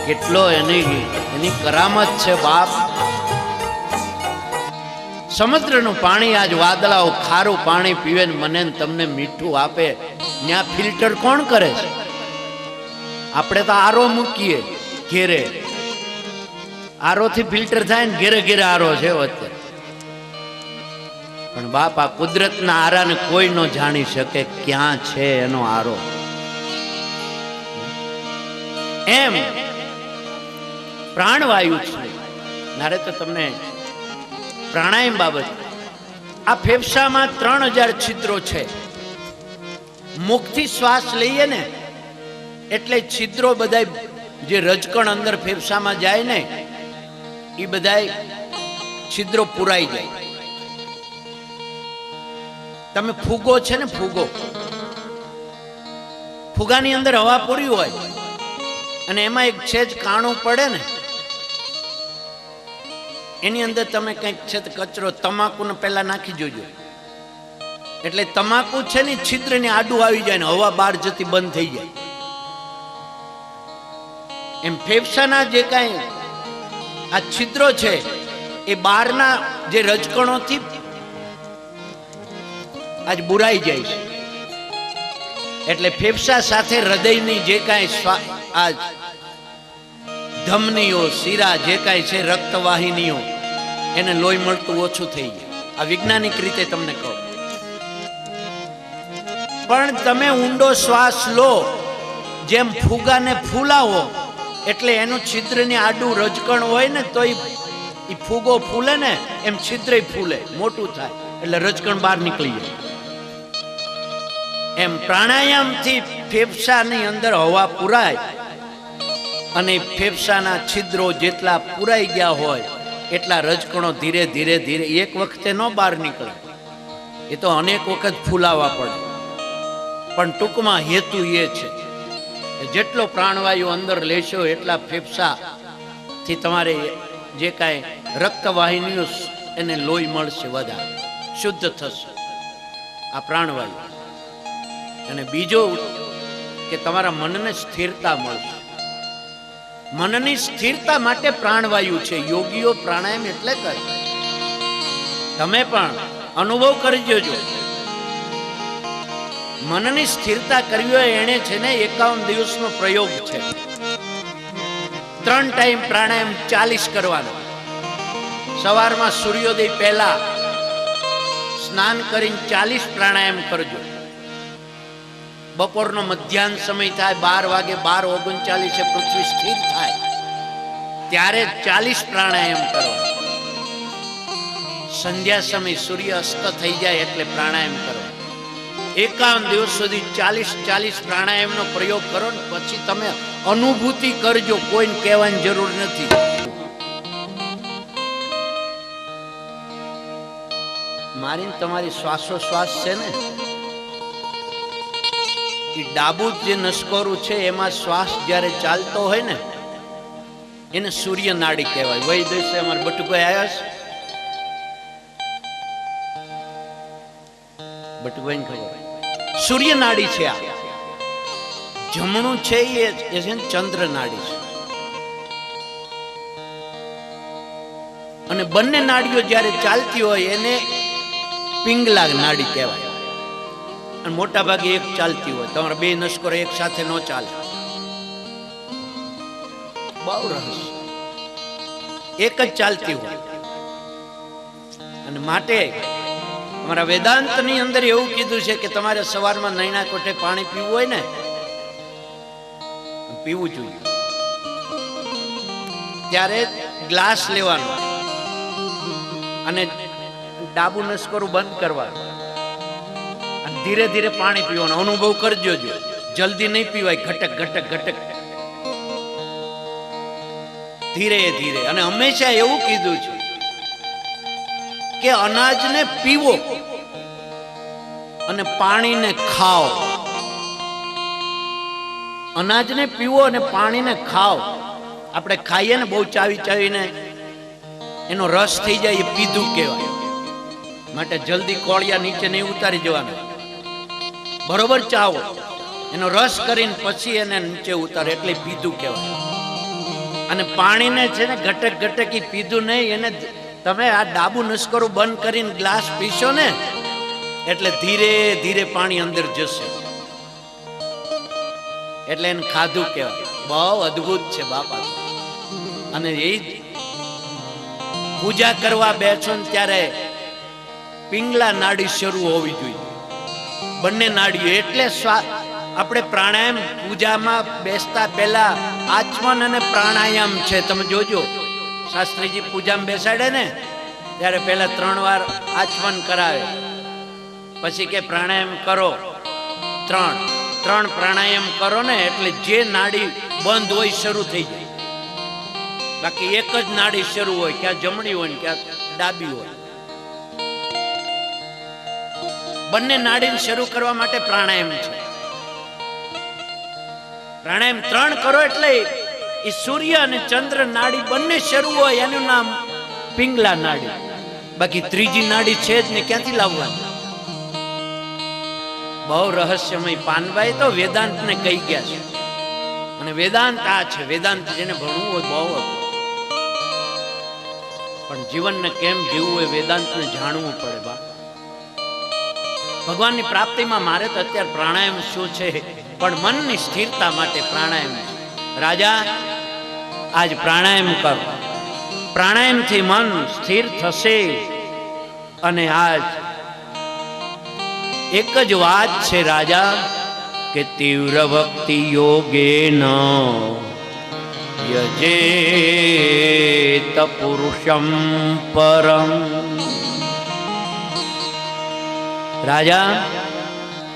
કેટલો એની કરામત છે બાપ. સમુદ્રનું પાણી આજ વાદળાઓ ખારું પાણી પીવે ને મને તમને મીઠું આપે, ત્યાં ફિલ્ટર કોણ કરે છે? આપણે તો આરો મૂકીએ ઘેરે, આરો થી ફિલ્ટર થાય ને ઘેરે ઘેરે આરો છે અત્યારે. પણ બાપ આ કુદરતના આરાને કોઈ ન જાણી શકે ક્યાં છે એનો આરો. એમ પ્રાણવાયુ છે. મારે તો તમને પ્રાણાયામ બાબત, આ ફેફસામાં 3000 છિદ્રો છે. મુખથી શ્વાસ લઈએ ને એટલે છિદ્રો બધા જે રજકણ અંદર ફેફસામાં જાય ને એ બધા છિદ્રો પુરાઈ જાય. તમે ફૂગો છે ને, ફૂગાની અંદર હવા પૂરી હોય અને એમાં એક છેજ કાણું પડે ને, એની અંદર તમે કંઈક છે કચરો, તમાકુને પહેલા નાખી જોજો, એટલે તમાકુ છે ને છિદ્રની આડું આવી જાય ને હવા બહાર જતી બંધ થઈ જાય. એમ ફેફસાના જે કાંઈ આ છિદ્રો છે એ બહારના જે રજકણોથી આજ બુરાઈ જાય છે. એટલે ફેફસા સાથે હૃદયની જે કાંઈ આજ ધમનીઓ, શીરા જે કાંઈ છે, રક્તવાહિનીઓ, એને લોહી મળતું ઓછું થઈ જાય. આ વૈજ્ઞાનિક રીતે તમને કહું. પણ તમે ઊંડો શ્વાસ લો, જેમ ફુગાને ફૂલાવો એટલે એનું છિદ્રની આડું રજકણ હોય ને તો એ ફૂગો ફૂલે ને એમ છિદ્ર ફૂલે, મોટું થાય એટલે રજકણ બહાર નીકળી જાય. એમ પ્રાણાયામથી ફેફસાની અંદર હવા પુરાય અને ફેફસાના છિદ્રો જેટલા પુરાઈ ગયા હોય એટલા રજકણો ધીરે ધીરે ધીરે એક વખતે ન બહાર નીકળે, એ તો અનેક વખત ફૂલાવા પડે. પણ ટૂંકમાં હેતુ એ છે જેટલો પ્રાણવાયુ અંદર લેશો એટલા ફેફસાથી તમારે જે કાંઈ રક્તવાહિનીઓ એને લોહી મળશે, વધારે શુદ્ધ થશે આ પ્રાણવાયુ. અને બીજો કે તમારા મનને સ્થિરતા મળશે. મનની સ્થિરતા માટે પ્રાણવાયુ છે. યોગીઓ પ્રાણાયામ એટલે કરે. તમે પણ અનુભવ કરી જોજો. મનની સ્થિરતા કરવી હોય એને છે ને 51 દિવસનો પ્રયોગ છે. 3 ટાઈમ પ્રાણાયામ 40 કરવાનો. સવારમાં સૂર્યોદય પહેલા સ્નાન કરીને 40 પ્રાણાયામ કરજો. બપોરનો મધ્યાહન સમય થાય 12 વાગે 12:39 પૃથ્વી સ્થિર થાય ત્યારે 40 પ્રાણાયામ કરો. સંધ્યા સમય સૂર્ય અસ્ત થઈ જાય એટલે પ્રાણાયામ કરો. 51 દિવસ સુધી 40 પ્રાણાયામનો પ્રયોગ કરો ને પછી તમે અનુભૂતિ કરજો. કોઈને કહેવાની જરૂર નથી. મારી તમારી શ્વાસોશ્વાસ છે ને એ ડાબુ જે નસકોરું છે એમાં શ્વાસ જ્યારે ચાલતો હોય ને એને સૂર્ય નાડી કહેવાય. વહી દિવસે અમારે બટુભાઈ આવ્યા છે, બટુભાઈ ખબર સૂર્ય નાડી છે. આ જમણું છે એ છે ને ચંદ્ર નાડી છે. અને બંને નાડીઓ જ્યારે ચાલતી હોય એને પિંગલા નાડી કહેવાય. અને મોટા ભાગે એક ચાલતી હોય. તમારા બે નસકોર એક સાથે ન ચાલે. બહુ રહસ્ય. એક જ ચાલતી હોય. અને માટે અમારા વેદાંતની અંદર એવું કીધું છે કે તમારે સવારમાં નૈના કોઠે પાણી પીવું હોય ને પીવું જોઈએ ત્યારે ગ્લાસ લેવાનો અને ડાબુ નસકોરું બંધ કરવાનું અને ધીરે ધીરે પાણી પીવાનો. અનુભવ કરજો. જલ્દી નહીં પીવાય. ઘટક ઘટક ઘટક ધીરે ધીરે. અને હંમેશા એવું કીધું છે કે અનાજને પીવો અને પાણીને ખાઓ. અનાજને પીવો અને પાણીને ખાઓ. આપણે ખાઈએ ને બહુ ચાવી ચાવીને એનો રસ થઈ જાય એ પીધું કહેવાય. માટે જલ્દી કોળિયા નીચે નહીં ઉતારી જવાના. બરોબર ચાવો એનો રસ કરીને પછી એને નીચે ઉતારે એટલે પીધું કહેવાય. અને પાણીને છે ને ઘટક ઘટકી પીધું નહીં, એને તમે આ ડાબુ નસકોરું બંધ કરીને ગ્લાસ પીશો ને એટલે ધીરે ધીરે પાણી અંદર જશે, એટલે એને ખાધું કહેવાય. બહુ અદ્ભુત છે બાપા. અને એ પૂજા કરવા બેસો ને ત્યારે પિંગલા નાડી શરૂ હોવી જોઈએ, બંને નાડીઓ. એટલે આપણે પ્રાણાયામ પૂજામાં બેસતા પહેલા આચમન અને પ્રાણાયામ છે. તમે જોજો, શાસ્ત્રીજી પૂજામાં બેસાડે ને ત્યારે પહેલા 3 વાર આચમન કરાવે, પછી કે પ્રાણાયામ કરો. 3 પ્રાણાયામ કરો ને એટલે જે નાડી બંધ હોય શરૂ થઈ જાય. બાકી એક જ નાડી શરૂ હોય, ક્યાં જમણી હોય ને ક્યાં ડાબી હોય. બંને નાડીને શરૂ કરવા માટે પ્રાણાયામ છે. પ્રાણાયામ 3 કરો એટલે એ સૂર્ય અને ચંદ્ર નાડી બંને શરૂ હોય, એનું નામ પિંગલા નાડી. બાકી ત્રીજી નાડી છે જ ને, ક્યાંથી લાવવાની? બહુ રહસ્યમય. પાનભાઈ તો વેદાંત ને કહી ગયા છે, અને વેદાંત આ છે. વેદાંત જેને ભણવું હોય બહુ, પણ જીવનને કેમ જીવવું હોય વેદાંતને જાણવું પડે. બા ભગવાનની પ્રાપ્તિમાં મારે તો અત્યારે પ્રાણાયામ શું છે, પણ મનની સ્થિરતા માટે પ્રાણાયામ છે. રાજા, આજ પ્રાણાયામ કરો. પ્રાણાયામથી મન સ્થિર થશે. અને આજ એક જ વાત છે રાજા, કે તીવ્ર ભક્તિ યોગેન યજેત પુરુષમ પરમ. રાજા,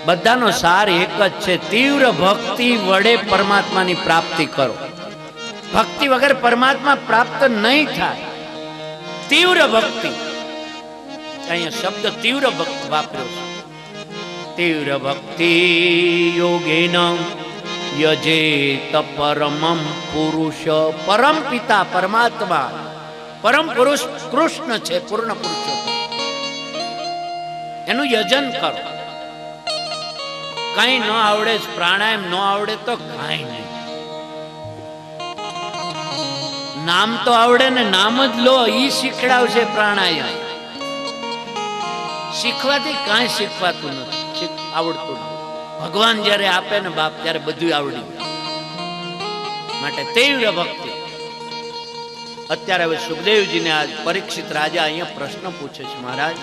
બધાનો સાર એક જ છે, તીવ્ર ભક્તિ વડે પરમાત્માની પ્રાપ્તિ કરો. ભક્તિ વગર પરમાત્મા પ્રાપ્ત નહીં થાય. તીવ્ર ભક્તિ, અહીંયા શબ્દ તીવ્ર ભક્તિ વાપર્યો છે. તીવ્ર ભક્તિ યોગેન યજેત પરમમ પુરુષ. પરમ પિતા પરમાત્મા, પરમ પુરુષ કૃષ્ણ છે, પૂર્ણ પુરુષોત્તમ. એનું યજન કરો. કઈ ન આવડે, પ્રાણાયામ ન આવડે તો કઈ નહીં. નામ તો આવડે ને, નામ જ લો, ઈ શીખડાવશે પ્રાણાયામ. શીખવાથી કાંઈ શીખવાતું નથી, આવડતું નથી. ભગવાન જયારે આપે ને બાપ, ત્યારે બધું આવડી જાય. માટે તીવ્ર ભક્તિ. અત્યારે હવે સુખદેવજીને આજ પરીક્ષિત રાજા અહીંયા પ્રશ્ન પૂછે છે, મહારાજ,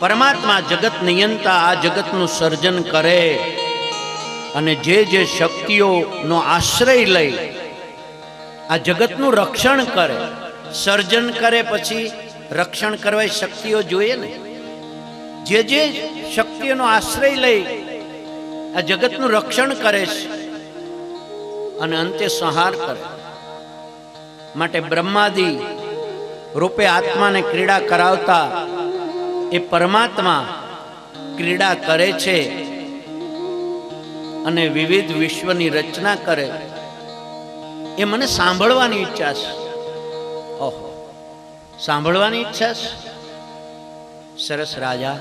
પરમાત્મા જગત નિયંતા આ જગતનું સર્જન કરે અને જે જે શક્તિઓનો આશ્રય લઈ આ જગતનું રક્ષણ કરે. સર્જન કરે પછી રક્ષણ કરવા શક્તિઓ જોઈએ ને. જે જે શક્તિઓનો આશ્રય લઈ આ જગતનું રક્ષણ કરે છે અને અંતે સંહાર કરે. માટે બ્રહ્માદિ રૂપે આત્માને ક્રીડા કરાવતા એ પરમાત્મા ક્રીડા કરે છે અને વિવિધ વિશ્વની રચના કરે. એ મને સાંભળવાની ઈચ્છા છે. ઓહો, સાંભળવાની ઈચ્છા છે. સરસ રાજા,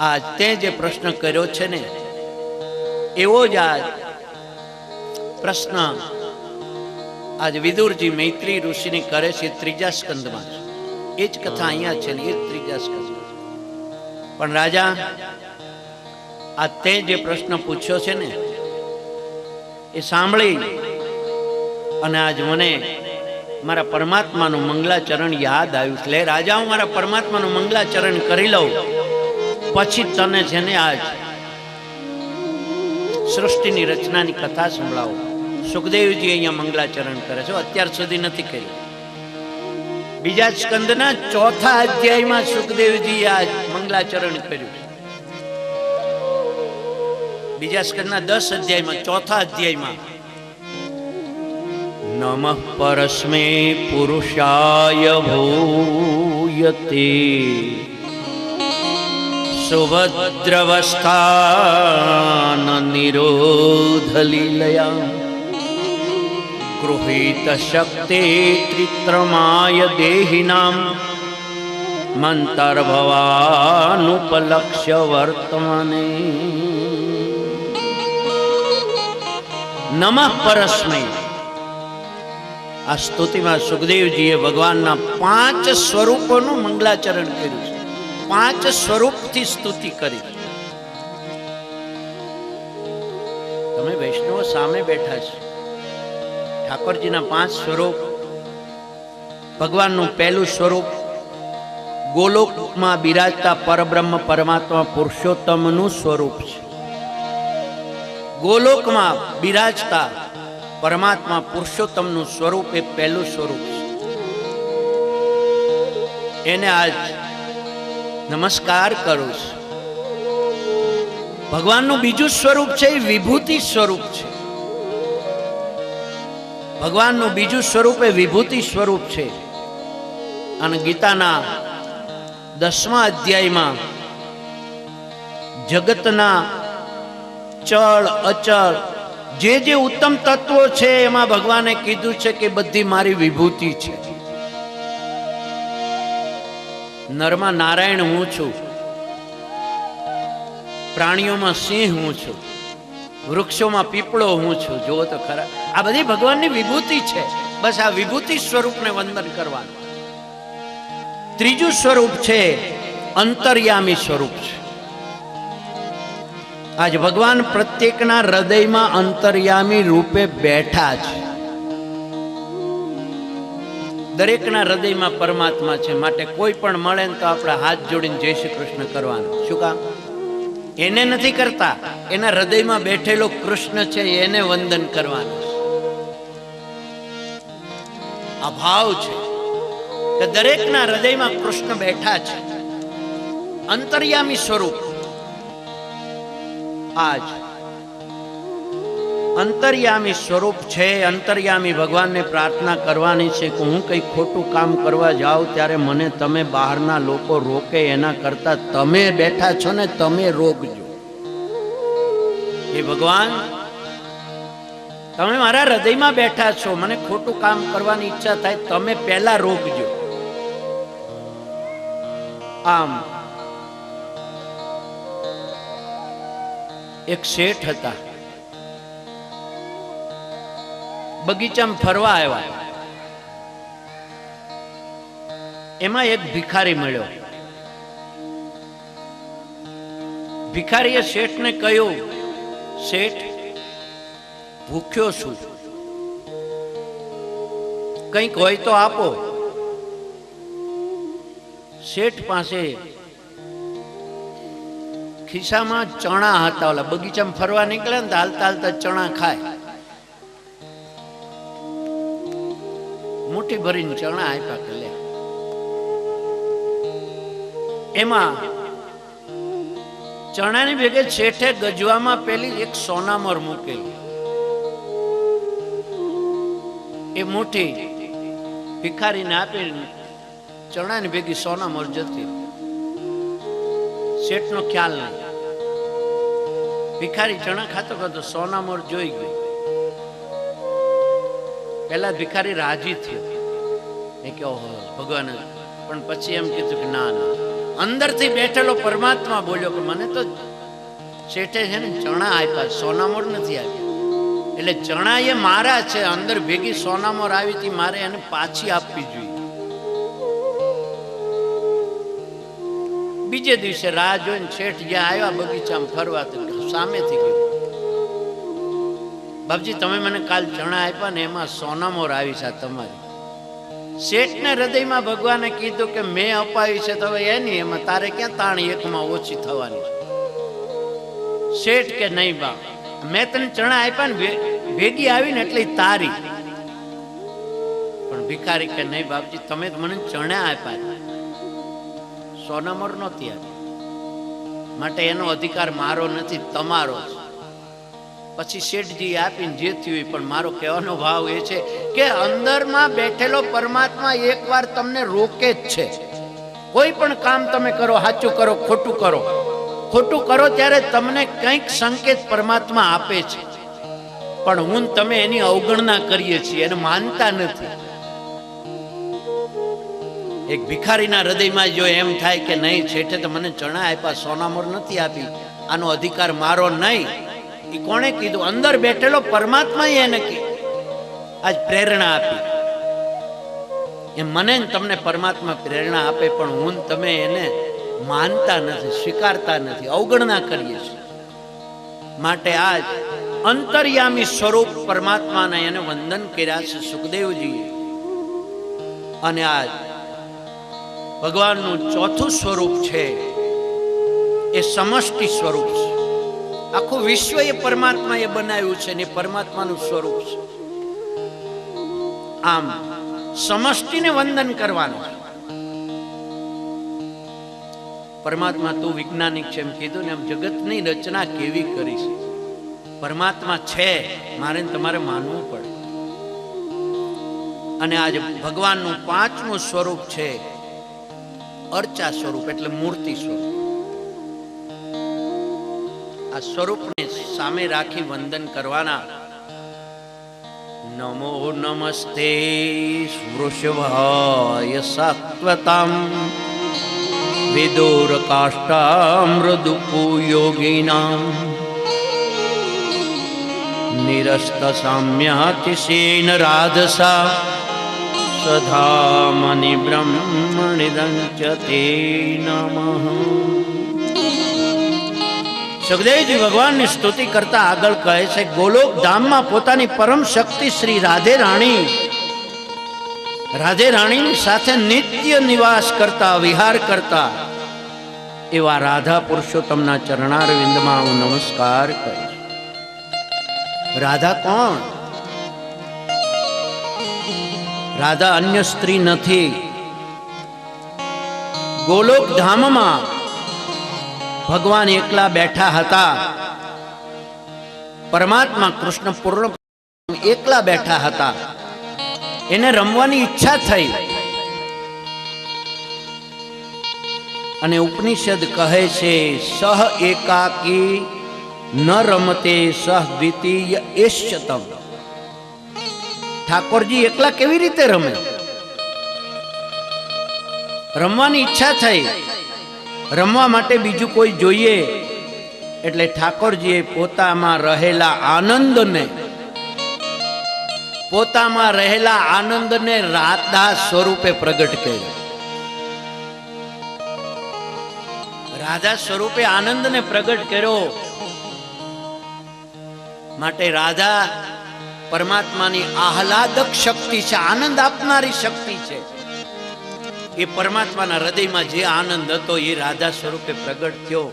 આજ તે જે પ્રશ્ન કર્યો છે ને, એવો જ આજ પ્રશ્ન આજ વિદુરજી મૈત્રી ઋષિને કરે છે 3જા સ્કંદમાં. એ જ કથા અહીંયા છે ને, એ 3જા સ્કંદમાં. પણ રાજા, આ તે જે પ્રશ્ન પૂછ્યો છે ને, એ સાંભળી અને આજ મને મારા પરમાત્માનું મંગલાચરણ યાદ આવ્યું. એટલે રાજા, હું મારા પરમાત્માનું મંગલાચરણ કરી લઉં, પછી તને છે ને આજ સૃષ્ટિની રચનાની કથા સંભળાવું. સુખદેવજી અહીંયા મંગલાચરણ કરે છે, અત્યાર સુધી નથી કર્યું. બીજા સ્કંદના 4થા અધ્યાયમાં સુખદેવજી આજ મંગલાચરણ કર્યું. બીજા સ્કંદના 10 અધ્યાયમાં 4થા અધ્યાયમાં નમઃ પરસ્મે પુરુષાય ભૂયતે સુભદ્રવસ્થાન નિરોધ લીલયા ગૃહીત શક્તિ ત્રિત્રમાય દેહિનામ મંતર્ભવાનુપલક્ષ્ય વર્તમાને. નમઃ પરસ્મૈ, આ સ્તુતિમાં સુખદેવજીએ ભગવાનના 5 સ્વરૂપોનું મંગલાચરણ કર્યું છે. 5 સ્વરૂપથી સ્તુતિ કરી. તમે વૈષ્ણવો સામે બેઠા છો. ઠાકોરજીના 5 સ્વરૂપ. ભગવાનનું પહેલું સ્વરૂપ ગોલોકમાં બિરાજતા પરબ્રહ્મ પરમાત્મા પુરુષોત્તમનું સ્વરૂપ છે. ગોલોકમાં બિરાજતા પરમાત્મા પુરુષોત્તમનું સ્વરૂપ એ પહેલું સ્વરૂપ છે. એને આજ નમસ્કાર કરું છું. ભગવાનનું બીજું સ્વરૂપ છે એ વિભૂતિ સ્વરૂપ છે. ભગવાનનું બીજું સ્વરૂપ એ વિભૂતિ સ્વરૂપ છે. અને ગીતાના 10મા અધ્યાયમાં જગતના ચળ અચળ જે ઉત્તમ તત્વો છે એમાં ભગવાને કીધું છે કે બધી મારી વિભૂતિ છે. નરમાં નારાયણ હું છું, પ્રાણીઓમાં સિંહ હું છું, વૃક્ષોમાં પીપળો હું છું. જુઓ તો ખરા, આ બધી ભગવાનની વિભૂતિ છે. બસ આ વિભૂતિ સ્વરૂપને વંદન કરવાનું. ત્રીજું સ્વરૂપ છે અંતર્યામી સ્વરૂપ છે. આજ ભગવાન પ્રત્યેકના હૃદયમાં અંતર્યામી રૂપે બેઠા છે. દરેકના હૃદયમાં પરમાત્મા છે. માટે કોઈ પણ મળે ને તો આપણે હાથ જોડીને જય શ્રી કૃષ્ણ કરવાનું. શું કામ? એને નથી કરતા, એના હૃદયમાં બેઠેલો કૃષ્ણ છે એને વંદન કરવાનું. આ ભાવ છે કે દરેકના હૃદયમાં કૃષ્ણ બેઠા છે. અંતર્યામી સ્વરૂપ. આજ અંતર્યામી સ્વરૂપ છે. અંતર્યામી ભગવાનને પ્રાર્થના કરવાની છે કે હું કંઈ ખોટું કામ કરવા જાઉં ત્યારે મને તમે બહારના લોકો રોકે એના કરતા તમે બેઠા છો ને તમે રોકજો. એ ભગવાન તમે મારા હૃદયમાં બેઠા છો, મને ખોટું કામ કરવાની ઈચ્છા થાય તમે પહેલા રોકજો. આમ એક શેઠ હતા, બગીચામાં ફરવા આવ્યા. એમાં એક ભિખારી મળ્યો. ભિખારીએ શેઠને કહ્યું, શેઠ ભૂખ્યો છું, કંઈક હોય તો આપો. શેઠ પાસે ખિસ્સામાં ચણા હતા. ઓલા બગીચામાં ફરવા નીકળે ને તો હાલતા હાલતા ચણા ખાય. મુઠ્ઠી ભરીને ચણા આપ્યા કે લે. એમાં ચણાની ભેગે શેઠે ગજવામાં પેલી એક સોનામોર મૂકેલી. એ મુઠ્ઠી ભિખારીને આપી ચણાની ભેગી સોનામોર જતી. શેઠનો ખ્યાલ નહીં. ભિખારી ચણા ખાતો ખાતો સોનામોર જોઈ ગઈ. પેલા ભિખારી રાજી થયો કે ઓહો ભગવાન, પણ પછી એમ કીધું કે ના ના. અંદરથી બેઠેલો પરમાત્મા બોલ્યો કે મને તો શેઠે છે ને ચણા આપ્યા, સોનામોર નથી આપ્યા. એટલે ચણા એ મારા છે. અંદર ભેગી સોનામોર આવી હતી, મારે એને પાછી આપવી જોઈએ. બીજે દિવસે રાહ જોઈને શેઠ જ્યાં આવ્યા બગીચામાં ફરવા, તો સામેથી ગયું, બાપજી તમે મને કાલ ચણા આપ્યા ને એમાં સોનામોર આવી છે તમારી. શેઠને હૃદયમાં ભગવાને કીધું કે મેં અપાવી છે તો હવે એની એમાં તારે ક્યાં તાણી એકમાં ઓછી થવાની છે. શેઠ કે નહીં બા, મેં તને ચણા આપ્યા ને ભેગી આવી ને એટલે તારી. પણ ભિખારી કે નહીં બાપજી તમે મને ચણા આપ્યા, સોનામોર નહોતી આપી, માટે એનો અધિકાર મારો નથી તમારો છે. પછી શેઠજી આપીને જે થયું. પણ મારો કહેવાનો ભાવ એ છે કે અંદરમાં બેઠેલો પરમાત્મા એકવાર તમને રોકે જ છે. કોઈ પણ કામ તમે કરો, સાચું કરો ખોટું કરો, ખોટું કરો ત્યારે તમને કંઈક સંકેત પરમાત્મા આપે છે. પણ હું તમે એની અવગણના કરીએ છીએ, એને માનતા નથી. એક ભિખારીના હૃદયમાં જો એમ થાય કે નહીં શેઠે તો મને ચણા આપ્યા, સોનામોર નથી આપી, આનો અધિકાર મારો નહીં, એ કોણે કીધું? અંદર બેઠેલો પરમાત્માએ એને આજ પ્રેરણા આપી એ મને ને તમને પરમાત્મા પ્રેરણા આપે, પણ હું ને તમે એને માનતા નથી, સ્વીકારતા નથી, અવગણના કરીએ છીએ. માટે આજ અંતર્યામી સ્વરૂપ પરમાત્માને એને વંદન કર્યા છે સુખદેવજીએ. અને આજ ભગવાનનું ચોથું સ્વરૂપ છે એ સમષ્ટિ સ્વરૂપ છે. આખું વિશ્વ એ પરમાત્માએ બનાવ્યું છે ને પરમાત્માનું સ્વરૂપ છે. આમ સમષ્ટિને વંદન કરવાનું. પરમાત્મા તું વૈજ્ઞાનિક છે એમ કીધું ને, એમ જગતની રચના કેવી કરી છે. પરમાત્મા છે, મારે તમારે માનવું પડે. અને આજે ભગવાનનું પાંચમું સ્વરૂપ છે અર્ચા સ્વરૂપ, એટલે મૂર્તિ સ્વરૂપ. આ સ્વરૂપને સામે રાખી વંદન કરવાના. નમો નમસ્તે વૃષભાય સાત્વતામ વિદુર કાષ્ટામૃદુપુ યોગીનામ નિરસ્ત સામ્યાતિશેન રાધસા સધામનિ બ્રહ્મણિદં ચ તે નમઃ. સુખદેવજી ભગવાનની સ્તુતિ કરતા આગળ કહે છે, ગોલોક ધામમાં પોતાની પરમ શક્તિ શ્રી રાધે રાણીની સાથે નિત્ય નિવાસ કરતા, વિહાર કરતા એવા રાધા પુરુષોત્તમના ચરણારવિંદમાં હું નમસ્કાર કરીશ. રાધા કોણ? રાધા અન્ય સ્ત્રી નથી. ગોલોક ધામમાં ભગવાન એકલા બેઠા હતા. પરમાત્મા કૃષ્ણ પૂર્ણ એકલા બેઠા હતા. એને રમવાની ઈચ્છા થઈ અને ઉપનિષદ કહે છે, સહ એકાકી ન રમતે સહ દ્વિતીય એશ્ચતમ. ઠાકોરજી એકલા કેવી રીતે રમે? રમવાની ઈચ્છા થઈ, રમવા માટે બીજું કોઈ જોઈએ. એટલે ઠાકોરજીએ પોતામાં રહેલા આનંદને રાધા સ્વરૂપે પ્રગટ કર્યો. રાધા સ્વરૂપે આનંદને પ્રગટ કર્યો. માટે રાધા પરમાત્માની આહલાદક શક્તિ છે, આનંદ આપનારી શક્તિ છે. એ પરમાત્માના હૃદયમાં જે આનંદ હતો એ રાધા સ્વરૂપે પ્રગટ થયો.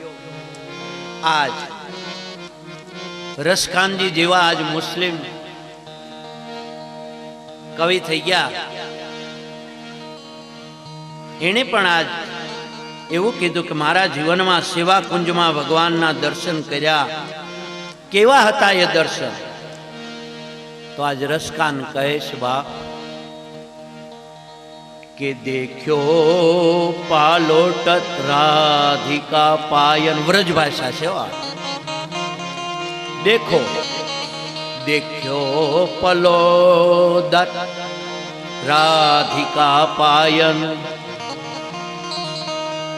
આજ રસખાનજી જેવા આજ મુસ્લિમ કવિ થઈ ગયા. એને પણ આજ એવું કીધું કે મારા જીવનમાં સેવા કુંજમાં ભગવાનના દર્શન કર્યા. કેવા હતા એ દર્શન? તો આજ રસખાન કહે છે, બાપ કે દેખ્યો પાલોટત રાધિકા પાયન. વ્રજ ભાષા છે. દેખ્યો પલોદત રાધિકા પાયન.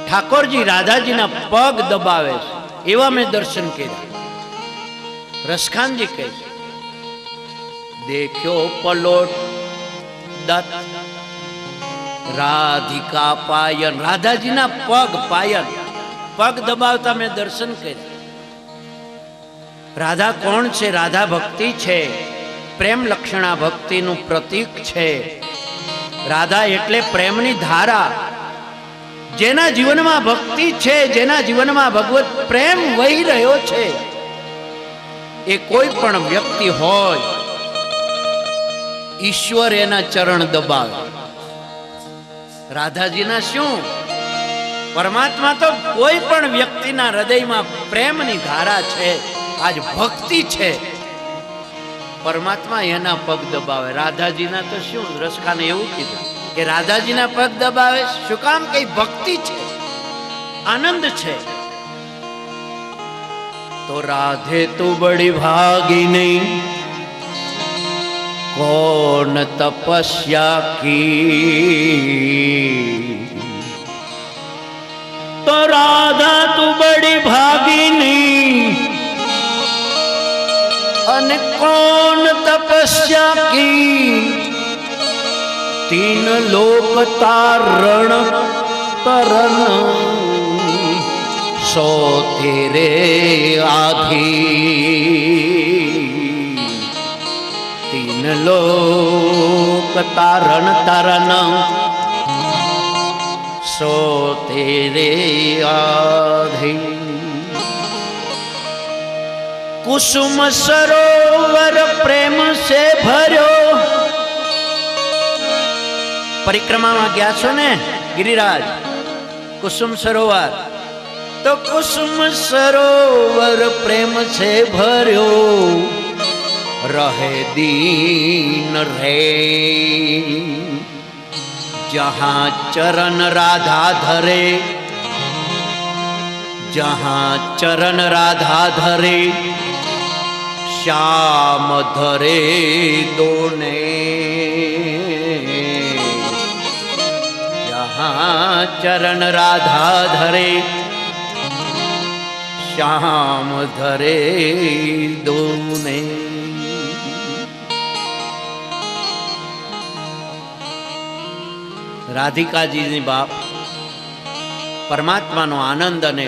ઠાકોરજી રાધાજીના પગ દબાવે છે એવા મેં દર્શન કર્યા. રસખાનજી કહે છે, દેખ્યો પલોટ દત્ત રાધિકા પાયન. રાધાજીના પગ પાયન, પગ દબાવતા મેં દર્શન કર્યા. રાધા કોણ છે? રાધા ભક્તિ છે, પ્રેમ લક્ષણા ભક્તિનું પ્રતીક છે. રાધા એટલે પ્રેમની ધારા. જેના જીવનમાં ભક્તિ છે, જેના જીવનમાં ભગવત પ્રેમ વહી રહ્યો છે, એ કોઈ પણ વ્યક્તિ હોય, ઈશ્વર એના ચરણ દબાવે. રાધાજીના શું? પરમાત્મા તો કોઈ પણ વ્યક્તિના હૃદયમાં પ્રેમની ધારા છે. આજ ભક્તિ છે, પરમાત્મા એના પગ દબાવે. રાધાજીના તો શું? રસખાને એવું કીધું કે રાધાજીના પગ દબાવે. શું કામ? કઈ ભક્તિ છે, આનંદ છે. તો રાધે તું બડી ભાગીની कौन तपस्या की, तो राधा तू बड़ी भागिनी अन कौन तपस्या की, तीन लोक तारण तरन सो तेरे आधी तीन लोक तारण तरन सो तेरे आधी कुसुम सरोवर प्रेम से भर्यो परिक्रमा में गया छो ने गिरिराज कुसुम सरोवर तो कुसुम सरोवर प्रेम से भर्यो रहे दीन रे जहाँ चरण राधा धरे जहाँ चरण राधा धरे श्याम धरे दोने जहाँ चरण राधा धरे श्याम धरे दोने રાધિકાજીની બાપ પરમાત્માનો આનંદ અને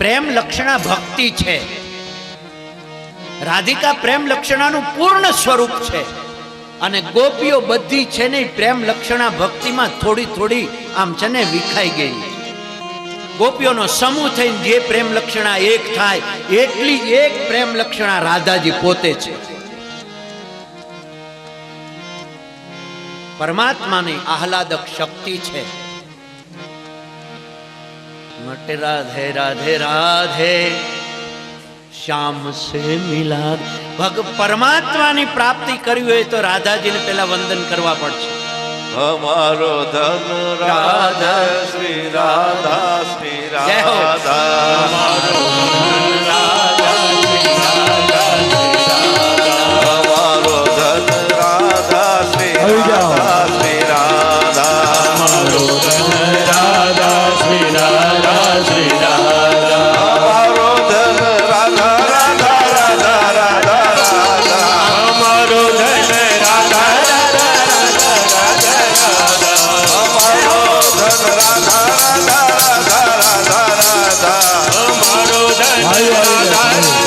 પ્રેમ લક્ષણા ભક્તિ છે. રાધિકા પ્રેમ લક્ષણાનું પૂર્ણ સ્વરૂપ છે અને ગોપીઓ બધી છે ને પ્રેમ લક્ષણા ભક્તિમાં થોડી થોડી આમ છે ને વિખાઈ ગઈ. ગોપીઓનો સમૂહ થઈને જે પ્રેમ લક્ષણા એક થાય એટલી એક પ્રેમ લક્ષણા રાધાજી પોતે છે. परमात्मा ने आह्लादक शक्ति है. मटे राधे राधे राधे श्याम से मिला भग परमात्मा ની પ્રાપ્તિ કરવી હોય તો રાધાજીને પહેલા વંદન કરવા પડશે. हमारो धन राधा श्री राधा श्री राधा हमारो धन राधा श्री राधा श्री राधा हमारो धन राधा श्री राधा श्री राधा हमारो धन राधा श्री राधा श्री राधा हमारो धन राधा राधा राधा राधा राधा हमारो धन राधा राधा राधा राधा राधा हमारो धन राधा राधा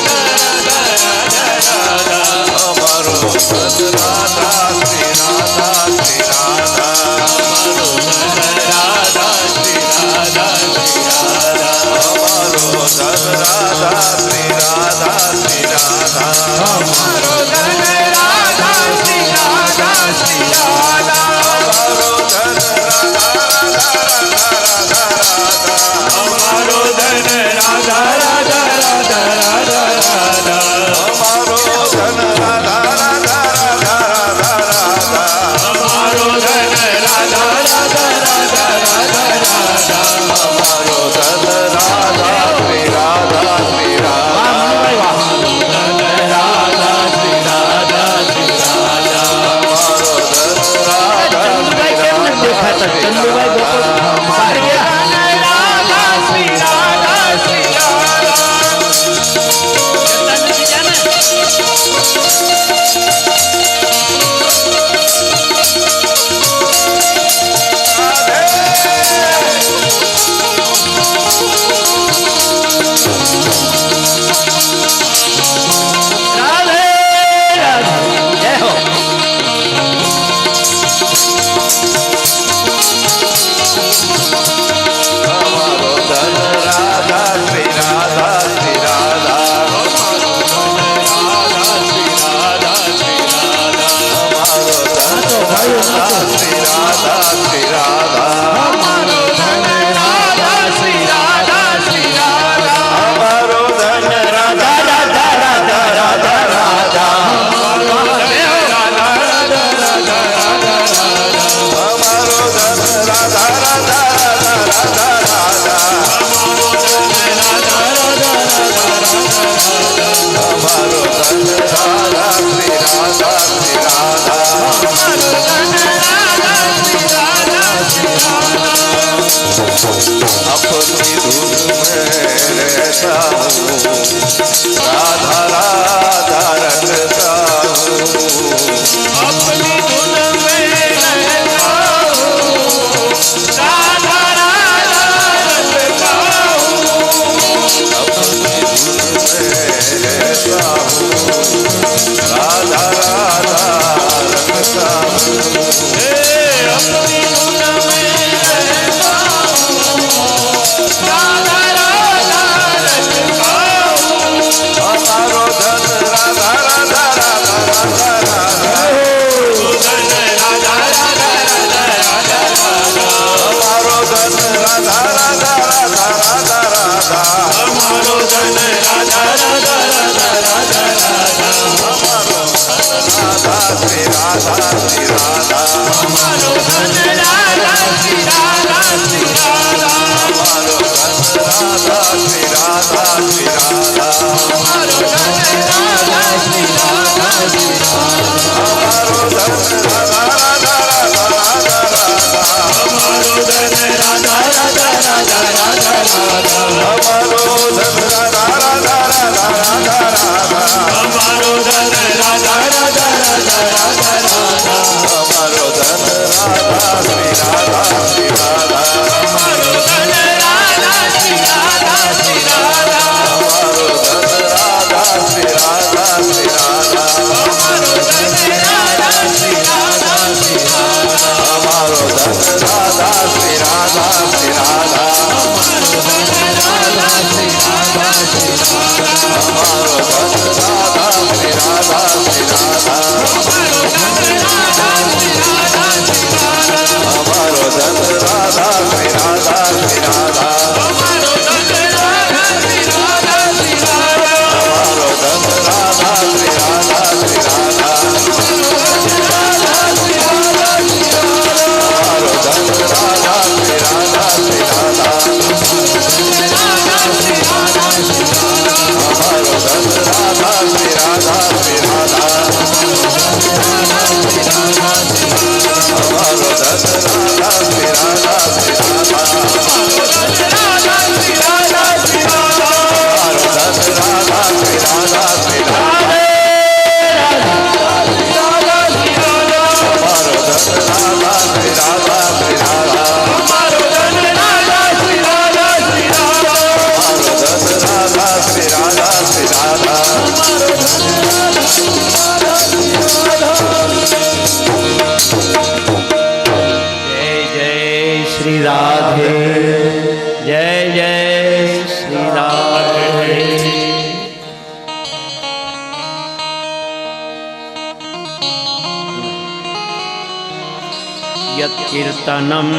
कीर्तनम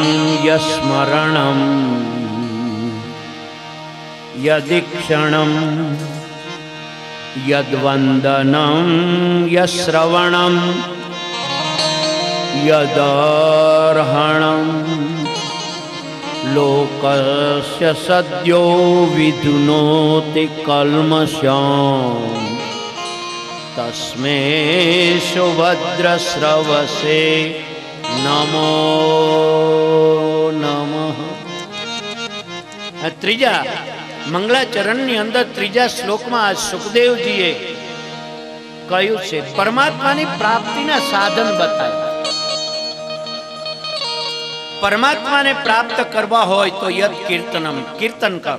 यस्मरणम यदीक्षणम यद्वंदनम यश्रवणम यदर्हणम लोकस्य सद्यो विधुनोति कल्मषम् तस्मै सुभद्रश्रवसे नमो नमः। ત્રીજા મંગલાચરણની અંદર ત્રીજા શ્લોકમાં આ સુખદેવજીએ કહ્યું છે પરમાત્માની પ્રાપ્તિના સાધન બતાવ્યા. પરમાત્માને પ્રાપ્ત કરવા હોય તો યત કીર્તનમ, કીર્તન કરો.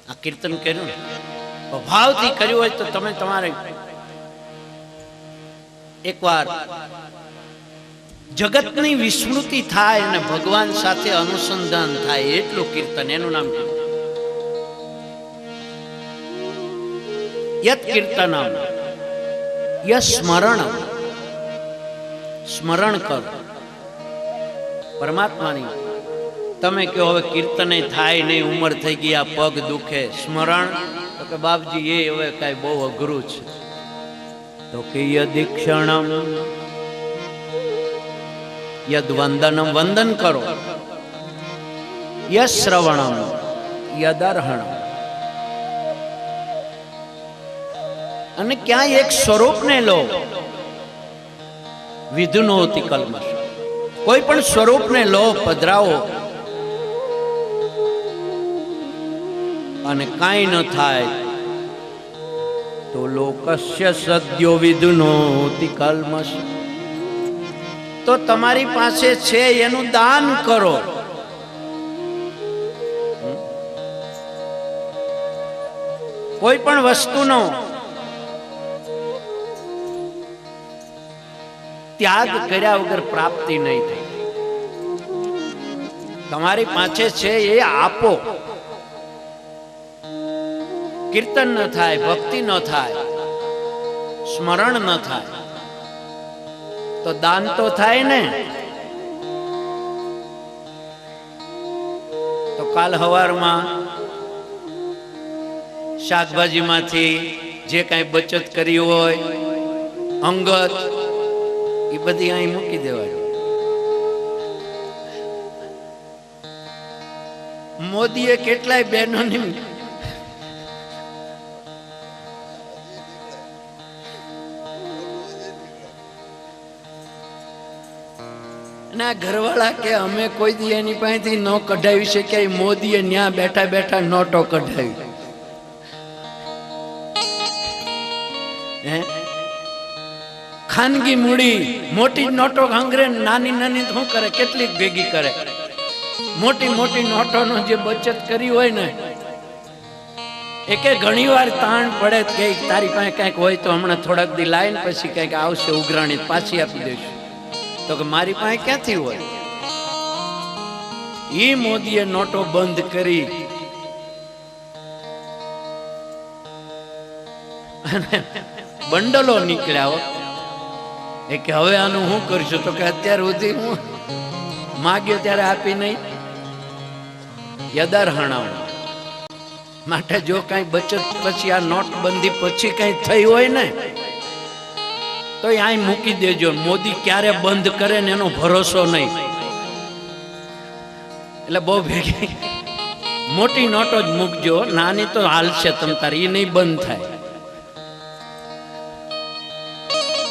આ કીર્તન કર્યું ને ભાવથી કર્યું હોય તો તમે તમારે એકવાર જગતની વિસ્મૃતિ થાય અને ભગવાન સાથે અનુસંધાન થાય એટલું કીર્તન, એનું નામ યત કીર્તનમ યસ્મરણમ, સ્મરણ કરો પરમાત્માની. તમે કહો હવે કીર્તને થાય નહીં, ઉંમર થઈ ગઈ, આ પગ દુખે, સ્મરણ તો કે બાપજી એ હવે કઈ બહુ અઘરું છે. તો કે યદીક્ષણમ યદ્વંદનમ, વંદન કરો, યશ્રવણમ યદર્હણમ. અને ક્યાંય એક સ્વરૂપને લો, વિધુનોતિ કલ્મષ, કોઈ પણ સ્વરૂપને લો, પધરાવો અને કાંઈ ન થાય તો લોકસ્ય સદ્યો વિધુનોતિ કલ્મષ, તો તમારી પાસે છે એનું દાન કરો. કોઈ પણ વસ્તુનો ત્યાગ કર્યા વગર પ્રાપ્તિ નહીં થાય. તમારી પાસે છે એ આપો. કીર્તન ન થાય, ભક્તિ ન થાય, સ્મરણ ન થાય તો દાન તો થાય ને. તો કાલ હવારમાં શાકભાજીમાંથી જે કાંઈ બચત કરી હોય અંગત, એ બધી અહીં મૂકી દેવાય. મોદીએ કેટલાય બહેનોની ના ઘરવાળા કે અમે કોઈ દી એની પાસેથી ન કઢાવી શક્યા, મોદીએ ન્યા બેઠા બેઠા નોટો કઢાવી. ખાનગી મૂડી મોટી નોટો અંગ્રેજ નાની નાની શું કરે, કેટલીક ભેગી કરે. મોટી મોટી નોટોનો જે બચત કરી હોય ને એ કે ઘણી વાર તાણ પડે કે તારી પાસે કંઈક હોય તો હમણાં થોડાક દી લાઈન પછી કંઈક આવશે ઉઘરાણી પાછી આપી દઈશું. તો કે મારી પાસે ક્યાંથી હોય. ઈ મોદીએ નોટો બંધ કરી અને બંડલો નીકળ્યા. એ કે હવે આનું શું કરશું? તો કે અત્યાર સુધી હું માગ્યો ત્યારે આપી નહીં, યદાર હણાવ. માટે જો કઈ બચત પછી આ નોટબંધી પછી કઈ થઈ હોય ને તો અહીં મૂકી દેજો. મોદી ક્યારે બંધ કરે ને એનો ભરોસો નહીં. એટલે બહુ ભેગી મોટી નોટો જ મૂકજો, નાની તો હાલશે તમ તારી, એ નહીં બંધ થાય.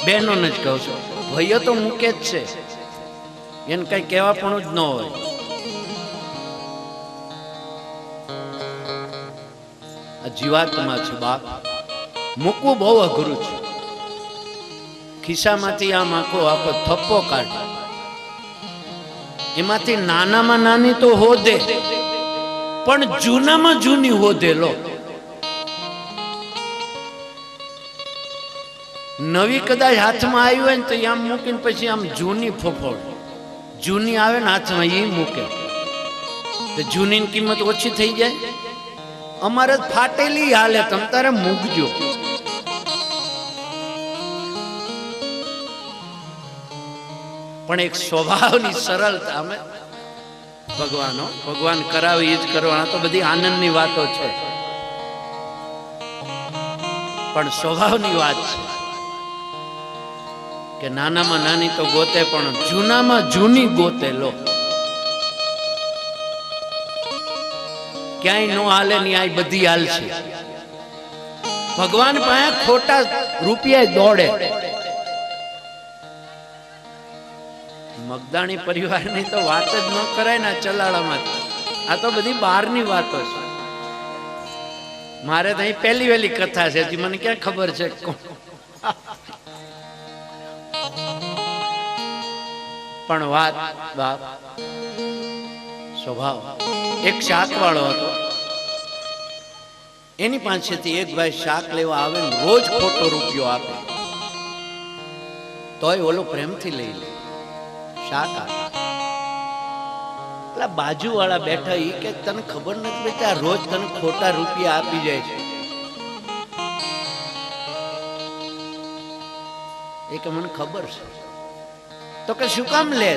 બહેનોને જ કહું છું, ભાઈઓ તો મૂકે જ છે, એને કઈ કહેવા પણ જ ન હોય. આ જીવાત્મા છે બાપ, મૂકવું બહુ અઘરું છે. ખિસ્સામાંથી આમ આખો આખો થપ્પો કાઢે, એમાંથી નાનામાં નાની તો હોદે, પણ જૂનામાં જૂની હોદે લો. નવી કદાચ હાથમાં આવી હોય ને તો આમ મૂકીને પછી આમ જૂની ફોફોડ, જૂની આવે ને હાથમાં એ મૂકે તો જૂની કિંમત ઓછી થઈ જાય. અમારે ફાટેલી હાલે, તમ તારે મૂકજો. પણ એક સ્વભાવની સરળતા અમે ભગવાન કરાવે એ જ કરવાના. તો બધી આનંદની વાતો છે, પણ સ્વભાવની વાત છે કે નાનામાં નાની તો ગોતે, પણ જૂનામાં જૂની ગોતે લો. ક્યાંય નો હાલે ની આ બધી હાલશે. ભગવાન પાસે ખોટા રૂપિયા દોડે. મગદાણી પરિવારની તો વાત જ ન કરાય ને ચલાળામાં. આ તો બધી બહારની વાતો છે. મારે તો અહીં પહેલી વહેલી કથા છે, મને ક્યાં ખબર છે. પણ વાત બાપ સ્વભાવ. એક શાક વાળો હતો, એની પાસેથી એક ભાઈ શાક લેવા આવે ને રોજ ખોટો રૂપિયો આપે, તોય ઓલો પ્રેમથી લઈ લે શાક આપે. એટલે બાજુ વાળા બેઠા એ કે તને ખબર નથી બેટા, રોજ તને ખોટા રૂપિયા આપી જાય છે. એ કે મને ખબર છે. તો કે શું કામ લે?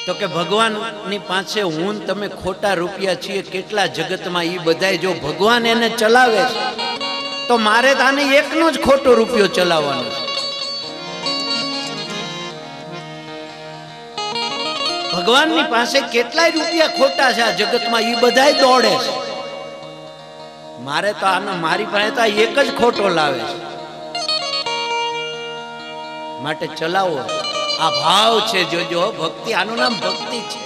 તો કે ભગવાનની પાસે હું તમે ખોટા રૂપિયા છીએ કેટલા જગતમાં, એ બધાય જો ભગવાન એને ચલાવે છે તો મારે તો આને એકનો જ ખોટો રૂપિયો ચલાવવાનો છે. ભગવાનની પાસે કેટલાય રૂપિયા ખોટા છે આ જગતમાં, એ બધાય દોડે છે. મારે તો આનો મારી પાસે તો એક જ ખોટો લાવે છે. માટે ચલાવો. આ ભાવ છે, જોજો ભક્તિ, આનું નામ ભક્તિ છે.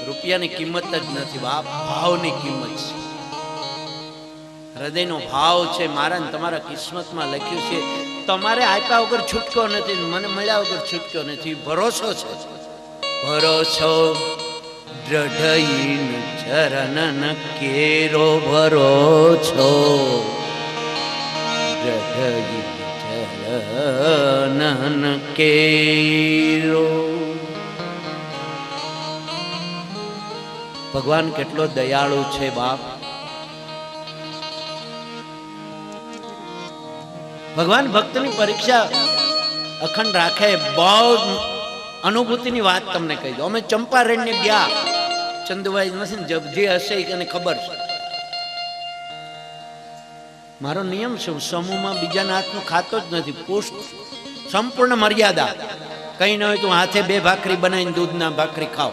રૂપિયાની કિંમત જ નથી બાપ, ભાવની કિંમત છે. હૃદયનો ભાવ છે. મારા ને તમારા કિસ્મતમાં લખ્યું છે, તમારે આપ્યા વગર છૂટકો નથી, મને મળ્યા વગર છૂટકો નથી. ભરોસો છે, ભરોસો રઢઈન ચરણન કેરો ભરો છો, રઢઈન ચરણન કેરો. ભગવાન કેટલો દયાળુ છે બાપ. ભગવાન ભક્તની પરીક્ષા અખંડ રાખે. બહુ અનુભૂતિની વાત તમને કહી દો. અમે ચંપારણ્ય ગયા, ચંદુભાઈ નથી ને, જે હશે એને ખબર છે. મારો નિયમ છે, હું સમૂહમાં બીજાના હાથનું ખાતો જ નથી. પુષ્ટ સંપૂર્ણ મર્યાદા. કઈ ન હોય તો હાથે 2 ભાખરી બનાવીને દૂધના ભાખરી ખાવ.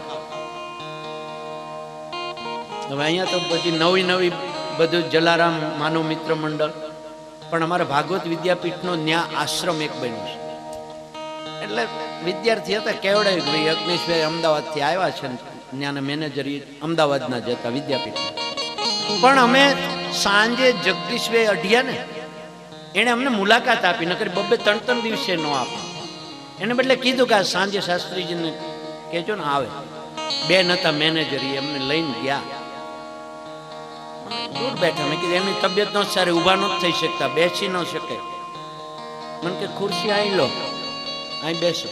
હવે અહીંયા તો પછી નવી બધું જલારામ માનવ મિત્ર મંડળ, પણ અમારા ભાગવત વિદ્યાપીઠનો ન્યા આશ્રમ એક બન્યો છે. એટલે વિદ્યાર્થી હતા, કેવડાય ભાઈ અગ્નિશભાઈ અમદાવાદથી આવ્યા છે, ત્યાંના મેનેજર અમદાવાદના જ હતા વિદ્યાપીઠ. પણ અમે સાંજે જગદીશભાઈ અઢિયા ને એણે અમને મુલાકાત આપી, નકર 2-3 દિવસે ન આપે. એને બદલે કીધું કે આ સાંજે શાસ્ત્રીજીને કહેજો ને આવે. 2 નતા મેનેજર, એમને લઈને ગયા. દૂર બેઠા. મેં કીધું એમની તબિયત ન સારી, ઊભા ન થઈ શકતા, બેસી ન શકે. મને કે ખુરશી અહીં લો, અહીં બેસો.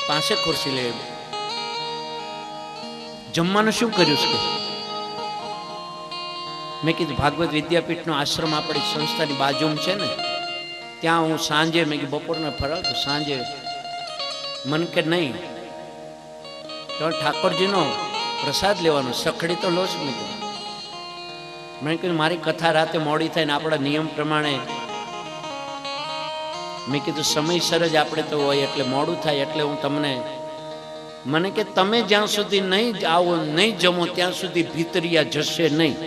પાસે ખુરશી લઈ. જમવાનું શું કર્યું છે? મેં કીધું ભાગવત વિદ્યાપીઠનો આશ્રમ આપણી સંસ્થાની બાજુમાં છે ને, ત્યાં હું સાંજે, મેં કીધું બપોરને ફરાવ તો સાંજે. મન કે નહીં, તો ઠાકોરજીનો પ્રસાદ લેવાનો, સખડી તો લો જ. મેં કીધું મેં કીધું મારી કથા રાતે મોડી થાય ને આપણા નિયમ પ્રમાણે, મેં કીધું સમયસર જ આપણે તો હોય, એટલે મોડું થાય એટલે હું તમને. મને કે તમે જ્યાં સુધી નહીં આવો, નહીં જમો ત્યાં સુધી ભીતરિયા જશે નહીં.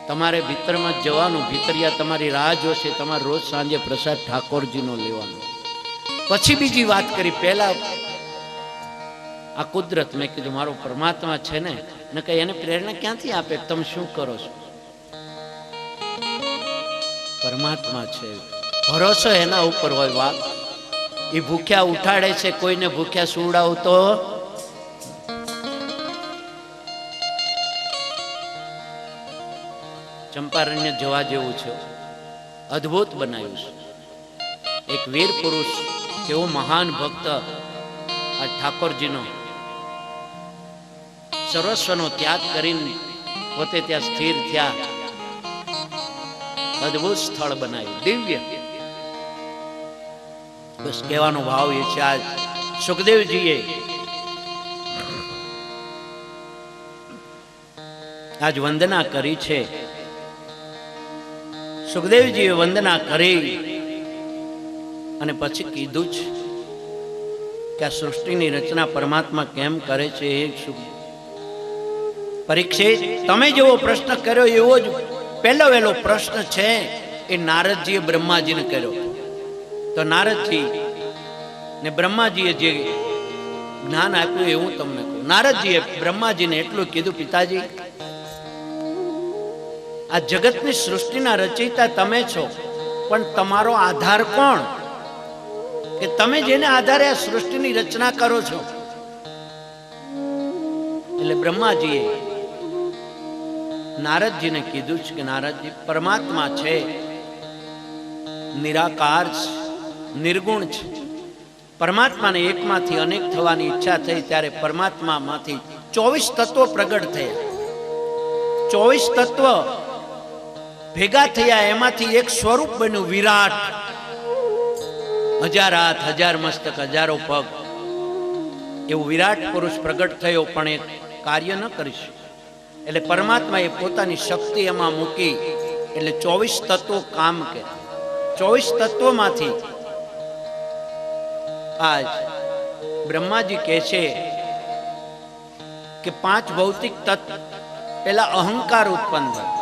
તમારે ભીતરમાં જવાનું, ભીતરિયા તમારી રાહ જોશે. તમારે રોજ સાંજે પ્રસાદ ઠાકોરજીનો લેવાનો. પછી બીજી વાત કરી. પહેલા આ કુદરત, મેં કીધું મારો પરમાત્મા છે ને, ન કે એને પ્રેરણા ક્યાંથી આપે? તમે શું કરો છો? પરમાત્મા છે, ભરોસો એના ઉપર હોય. વાત એ ભૂખ્યા ઉઠાડે છે, કોઈને ભૂખ્યા સુવડાવતો. ચંપારણ્ય જવા જેવું છે, અદ્ભુત બનાવ્યું છે. એક વીર પુરુષ, કેવો મહાન ભક્ત આ ઠાકોરજીનો સર્વસ્વનો ત્યાગ કરીને પોતે ત્યાં સ્થિર થયા. અદ્ભુત સ્થળ બનાવ્યું, દિવ્ય. બસ કહેવાનો ભાવ એ છે. આજ સુખદેવજીએ આજ વંદના કરી છે. સુખદેવજીએ વંદના કરી અને પછી કીધું છે કે આ સૃષ્ટિની રચના પરમાત્મા કેમ કરે છે. પરીક્ષિત, તમે જેવો પ્રશ્ન કર્યો એવો જ પહેલો વહેલો પ્રશ્ન છે એ નારદજીએ બ્રહ્માજીને કર્યો. તો નારદજી ને બ્રહ્માજીએ જે જ્ઞાન આપ્યું એવું તમને કહું. નારદજીએ બ્રહ્માજીને એટલું કીધું, પિતાજી આ જગતની સૃષ્ટિના રચયિતા તમે છો, પણ તમારો આધાર કોણ? કે તમે જેને આધારે આ સૃષ્ટિની રચના કરો છો. એટલે બ્રહ્માજીએ નારદજીને કીધું છે કે નારદજી, પરમાત્મા છે, નિરાકાર છે, નિર્ગુણ છે. પરમાત્માને એકમાંથી અનેક થવાની ઈચ્છા થઈ ત્યારે પરમાત્મામાંથી 24 તત્વો પ્રગટ થયા. 24 તત્વ ભેગા થયા, એમાંથી એક સ્વરૂપ બન્યું વિરાટ. 1000 હાથ, 1000 મસ્તક, 1000 પગ, એવું વિરાટ પુરુષ પ્રગટ થયો, પણ એ કાર્ય ન કરી શકે. એટલે પરમાત્માએ પોતાની શક્તિ એમાં મૂકી, એટલે 24 તત્વો કામ કરે. 24 તત્વોમાંથી આજ બ્રહ્માજી કહે છે કે 5 ભૌતિક તત્વ પેલા અહંકાર ઉત્પન્ન થાય,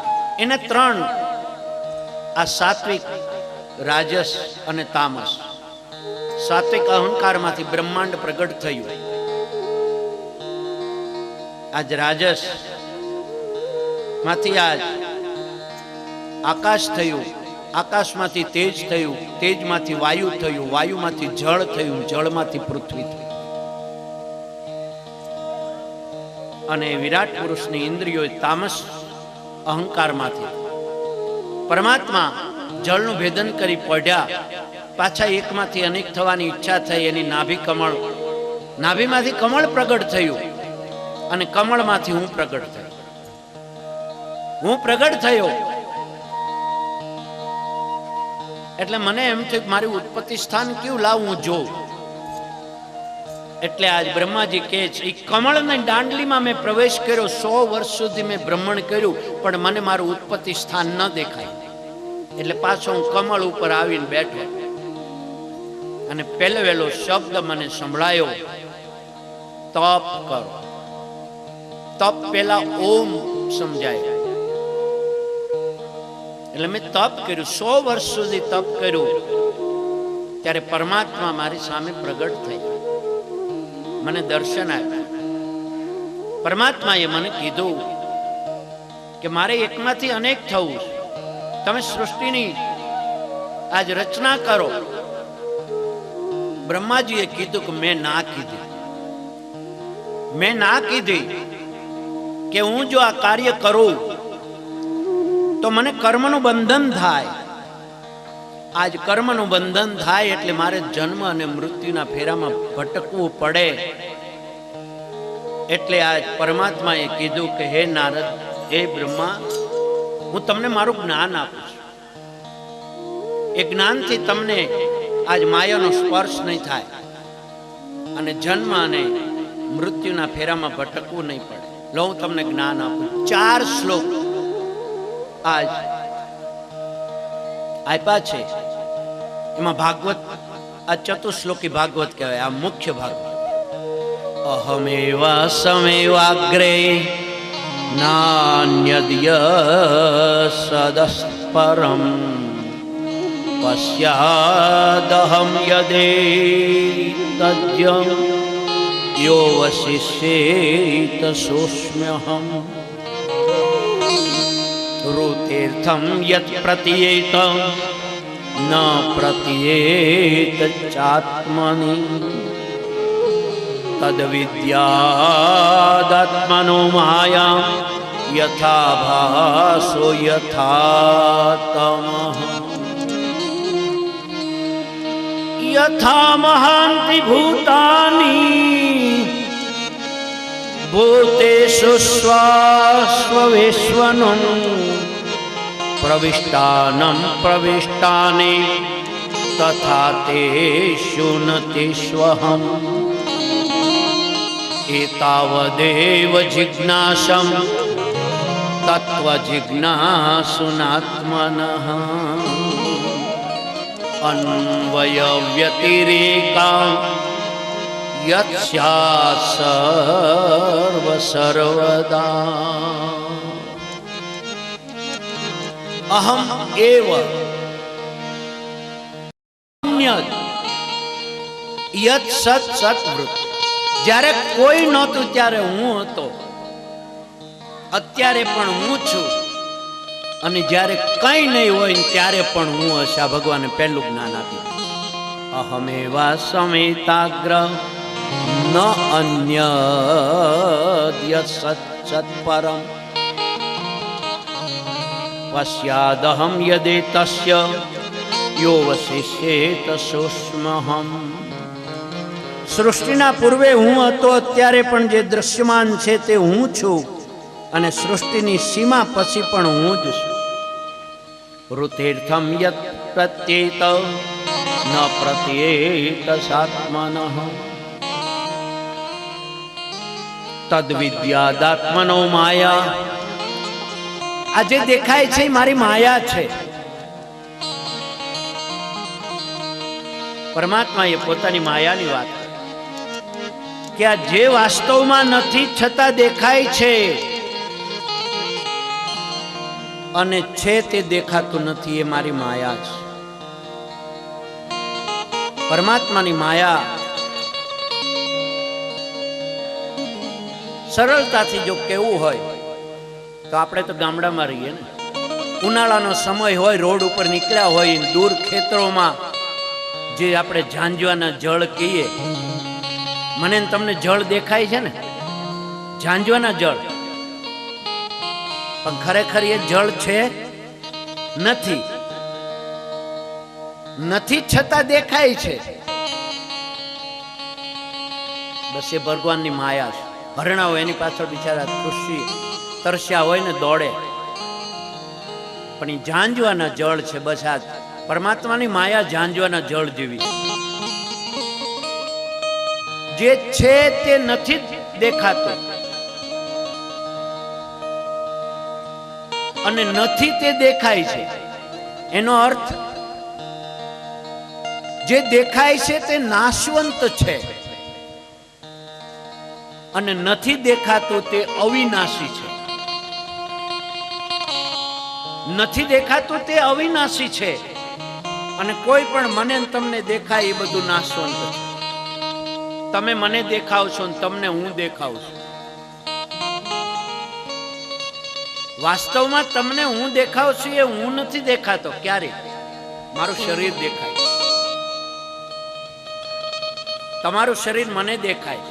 એને 3 આ સાત્વિક, રાજસ અને તામસ. સાત્વિક અહંકારમાંથી બ્રહ્માંડ પ્રગટ થયું. આજ રાજસ માંથી આજ આકાશ થયું, આકાશમાંથી તેજ થયું, તેજમાંથી વાયુ થયું, વાયુમાંથી જળ થયું, જળમાંથી પૃથ્વી થયું. અને વિરાટ પુરુષની ઇન્દ્રિયો તામસ અહંકારમાંથી પરમાત્મા જળનું ભેદન કરી પડ્યા, પાછા એકમાંથી અનેક થવાની ઈચ્છા થઈ. એની નાભીમાંથી કમળ પ્રગટ થયું અને કમળમાંથી હું પ્રગટ થયો. હું પ્રગટ થયો એટલે મને એમ થયું મારી ઉત્પત્તિ સ્થાન કયું લાવું, હું જોઉં. એટલે આજ બ્રહ્માજી કહે છે એ કમળની દાંડલીમાં મેં પ્રવેશ કર્યો. 100 વર્ષ સુધી મેં બ્રહ્મણ કર્યું પણ મને મારું ઉત્પત્તિ સ્થાન ન દેખાય. એટલે પાછો હું કમળ ઉપર આવીને બેઠો અને પહેલો શબ્દ મને સંભળાયો, તપ કરો. તપ પેલા ઓમ સમજાય. એટલે મેં તપ કર્યું, 100 વર્ષ સુધી તપ કર્યું. ત્યારે પરમાત્મા મારી સામે પ્રગટ થઈ, મને દર્શન આપ્યું. પરમાત્માએ મને કીધું કે મારે એકમાંથી અનેક થવું, તમે સૃષ્ટિની આજ રચના કરો. બ્રહ્માજીએ કીધું કે મેં ના કીધી કે હું જો આ કાર્ય કરું તો મને કર્મનું બંધન થાય. આજ કર્મનું બંધન થાય એટલે મારે જન્મ અને મૃત્યુના ફેરામાં ભટકવું પડે. એટલે આજ પરમાત્માએ કીધું કે હે નારદ, હે બ્રહ્મા, હું તમને મારું જ્ઞાન આપું છું. એ જ્ઞાનથી તમને આજ માયાનો સ્પર્શ નહીં થાય અને જન્મ અને મૃત્યુના ફેરામાં ભટકવું નહીં પડે. લો હું તમને જ્ઞાન આપું. 4 શ્લોક આજ આપ્યા છે. એમાં ભાગવત આ ચતુશ્લોકી ભાગવત કહેવાય, આ મુખ્ય ભાગવત. અહમેવા સમેવાગ્રે નાન્યદ્ય સદસ્પરમ પશ્યાદહમ યદેતજ્યં યો વસિષ્યેત સોસ્મ્યહમ ઋતીર્થમ યત પ્રતીયેત ન પ્રતીયેત ચાત્મનિ તદ્વિદ્યાદાત્મનો માયા યથા ભાસો યથા તમઃ યથા મહાંતિ ભૂતાની ભૂતેષુ સ્વાસ્વવેશ્વનું પ્રવિષ્ટાનં પ્રવિષ્ટાને તથા તેષુ ન તેષ્વહં એતાવદેવ જિજ્ઞાસં તત્વજિજ્ઞાસુનાત્મનઃ અન્વય વ્યતિરેકા યત સ્યાત્ સર્વ સર્વદા. અહમ એવ યત સત સત્વૃત. જ્યારે કોઈ નહોતું ત્યારે હું હતો, અત્યારે પણ હું છું, અને જ્યારે કઈ નહીં હોય ત્યારે પણ હું હશે. આ ભગવાને પહેલું જ્ઞાન આપ્યું. અહમેવા સમેતાગ્ર ન અન્ય સત પરમ પશ્યાદહમ યદેતસ્ય યો વસિષ્યેત સોસ્મ્યહમ. સૃષ્ટિના પૂર્વે હું હતો, અત્યારે પણ જે દ્રશ્યમાન છે તે હું છું, અને સૃષ્ટિની સીમા પછી પણ હું જ છું. ઋતીર્થમ યત પ્રત્યેત ન પ્રત્યેત સાત્મનઃ તદ્વિદ્યાદાત્મનો માયા. આ જે દેખાય છે મારી માયા છે. પરમાત્માએ પોતાની માયાની વાત કે આ જે વાસ્તવમાં નથી છતાં દેખાય છે અને છે તે દેખાતું નથી, એ મારી માયા છે. પરમાત્માની માયા સરળતાથી જો કેવું હોય તો આપણે તો ગામડામાં રહીએ ને, ઉનાળાનો સમય હોય, રોડ ઉપર નીકળ્યા હોય, દૂર ખેતરોમાં જે આપણે ઝાંઝવાના જળ કહીએ, મને તમને જળ દેખાય છે ને, ઝાંઝવાના જળ, પણ ખરેખર એ જળ છે નથી. નથી છતાં દેખાય છે. બસ એ ભગવાનની માયા છે. હરણાઓ એની પાછળ બિચારા તરસ્યા હોય ને દોડે, પણ એ ઝાંઝવાના જળ છે. બસ આ પરમાત્માની માયા ઝાંઝવાના જળ જેવી છે. જે છે તે નથી દેખાતું અને નથી તે દેખાય છે. એનો અર્થ જે દેખાય છે તે નાશવંત છે અને નથી દેખાતું તે અવિનાશી છે. નથી દેખાતું તે અવિનાશી છે અને કોઈ પણ મને તમને દેખાય એ બધું નાશવંત છે. તમે મને દેખાવશો ને તમને હું દેખાવશું. વાસ્તવમાં તમને હું દેખાવશું એ હું નથી દેખાતો. ક્યારે? મારું શરીર દેખાય, તમારું શરીર મને દેખાય.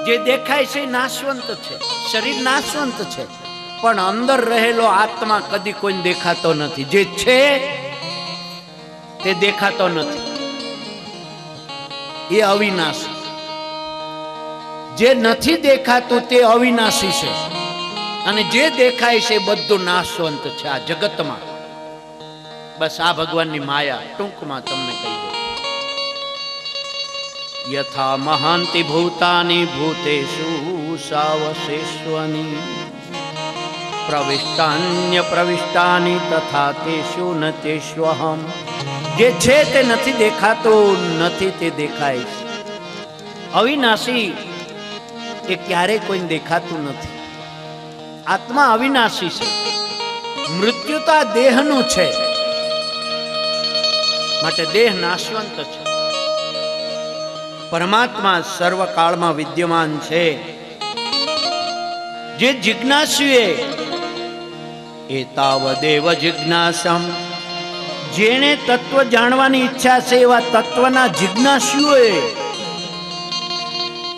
જે દેખાય છે એ નાશવંત છે. શરીર નાશવંત છે, પણ અંદર રહેલો આત્મા કદી કોઈ દેખાતો નથી. જે છે તે દેખાતો નથી. એ અવિનાશી. જે નથી દેખાતું તે અવિનાશી છે અને જે દેખાય છે બધું નાશવંત છે આ જગતમાં. બસ આ ભગવાનની માયા ટૂંકમાં તમને કહી દઉં. યથા મહાંતિ ભૂતાની ભૂતેષુ સાવશેષ્વની પ્રવિષ્ટાન્ય પ્રવિષ્ટાની તથા તેષુ ન તેષ્વહમ. જે છે તે નથી દેખાતું, નથી તે દેખાય. અવિનાશી એ ક્યારેય કોઈને દેખાતું નથી. આત્મા અવિનાશી છે. મૃત્યુ તો આ દેહનું છે, માટે દેહ નાશવંત છે. પરમાત્મા સર્વકાળમાં વિદ્યમાન છે. જે જિજ્ઞાસુએ એતાવદેવ જિજ્ઞાસમ, જેને તત્વ જાણવાની ઈચ્છા છે એવા તત્વના જિજ્ઞાસુએ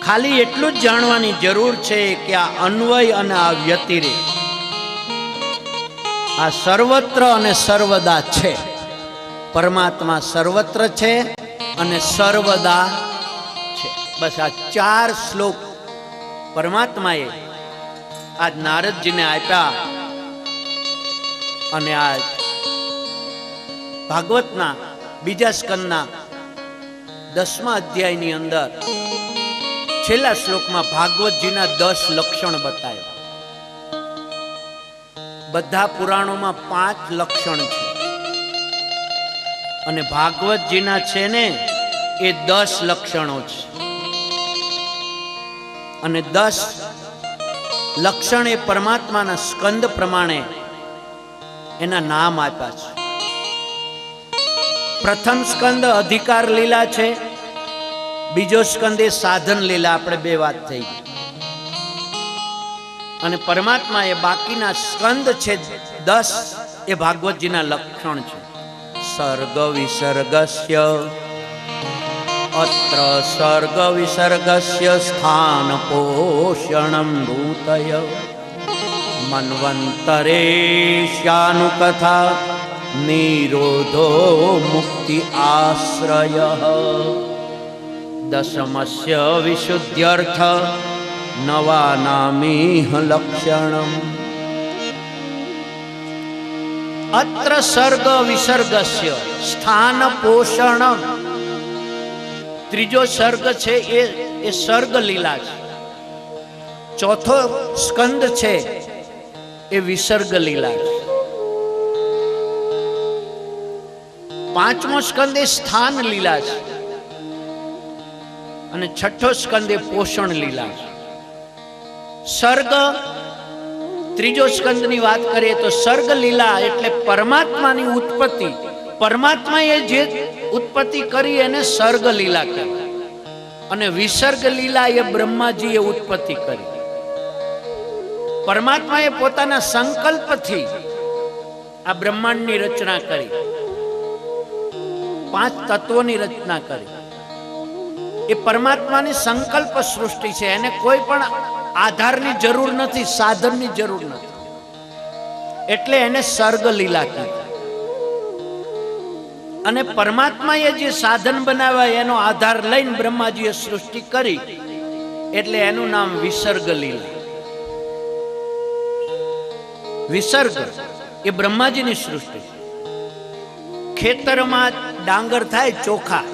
ખાલી એટલું જ જાણવાની જરૂર છે કે આ અન્વય અને આ વ્યતિરેક આ સર્વત્ર અને સર્વદા છે. પરમાત્મા સર્વત્ર છે અને સર્વદા છે. બસ આ 4 શ્લોક પરમાત્માએ આજ નારદજીને આપ્યા અને આજ ભાગવતના બીજા સ્કંદના 10મા અધ્યાયની અંદર છેલ્લા શ્લોકમાં ભાગવતજીના 10 લક્ષણ બતાવ્યા. બધા પુરાણોમાં 5 લક્ષણ છે અને ભાગવતજીના છે ને એ 10 લક્ષણો છે. અને 10 લક્ષણ એ પરમાત્માના સ્કંદ પ્રમાણે એના નામ આપ્યા છે. પ્રથમ સ્કંદ અધિકાર લીલા છે, બીજો સ્કંદ એ સાધન લીલા. આપણે 2 વાત થઈ ગઈ. અને પરમાત્મા એ બાકીના સ્કંદ છે 10 એ ભાગવતજીના લક્ષણ છે. સર્ગ વિસર્ગસ્ય અત્ર સર્ગ વિસર્ગસ્ય સ્થાન પોષણમ ભૂતય મન્વંતરેશ્યાનુકથા નિરોધો મુક્તિ આશ્રય. દશમસ્ય વિશુદ્ધ્યર્થ નવાનામિહ લક્ષણમ. અત્ર સર્ગ વિસર્ગસ્ય સ્થાન પોષણમ. ત્રીજો સર્ગ છે એ સર્ગ લીલા છે. ચોથો સ્કંદ છે એ વિસર્ગ લીલા છે. પાંચમો સ્કંદ એ સ્થાન લીલા છે અને છઠ્ઠો સ્કંદ એ પોષણ લીલા છે. સર્ગ ત્રીજો સ્કંદની વાત કરીએ તો સર્ગ લીલા એટલે પરમાત્માની ઉત્પત્તિ. પરમાત્માએ જે ઉત્પત્તિ કરી એને સર્ગ લીલા કહેવાય અને વિસર્ગ લીલા એ બ્રહ્માજીએ ઉત્પત્તિ કરી. પરમાત્માએ પોતાના સંકલ્પથી આ બ્રહ્માંડની રચના કરી, 5 તત્વોની રચના કરી. એ પરમાત્માની સંકલ્પ સૃષ્ટિ છે. એને કોઈ પણ આધારની જરૂર નથી, સાધનની જરૂર નથી, એટલે એને સર્ગ લીલા કીધી. અને પરમાત્માએ જે સાધન બનાવ્યા એનો આધાર લઈને બ્રહ્માજીએ સૃષ્ટિ કરી, એટલે એનું નામ વિસર્ગ લીલા. વિસર્ગ એ બ્રહ્માજીની સૃષ્ટિ. ખેતરમાં ડાંગર થાય, ચોખા,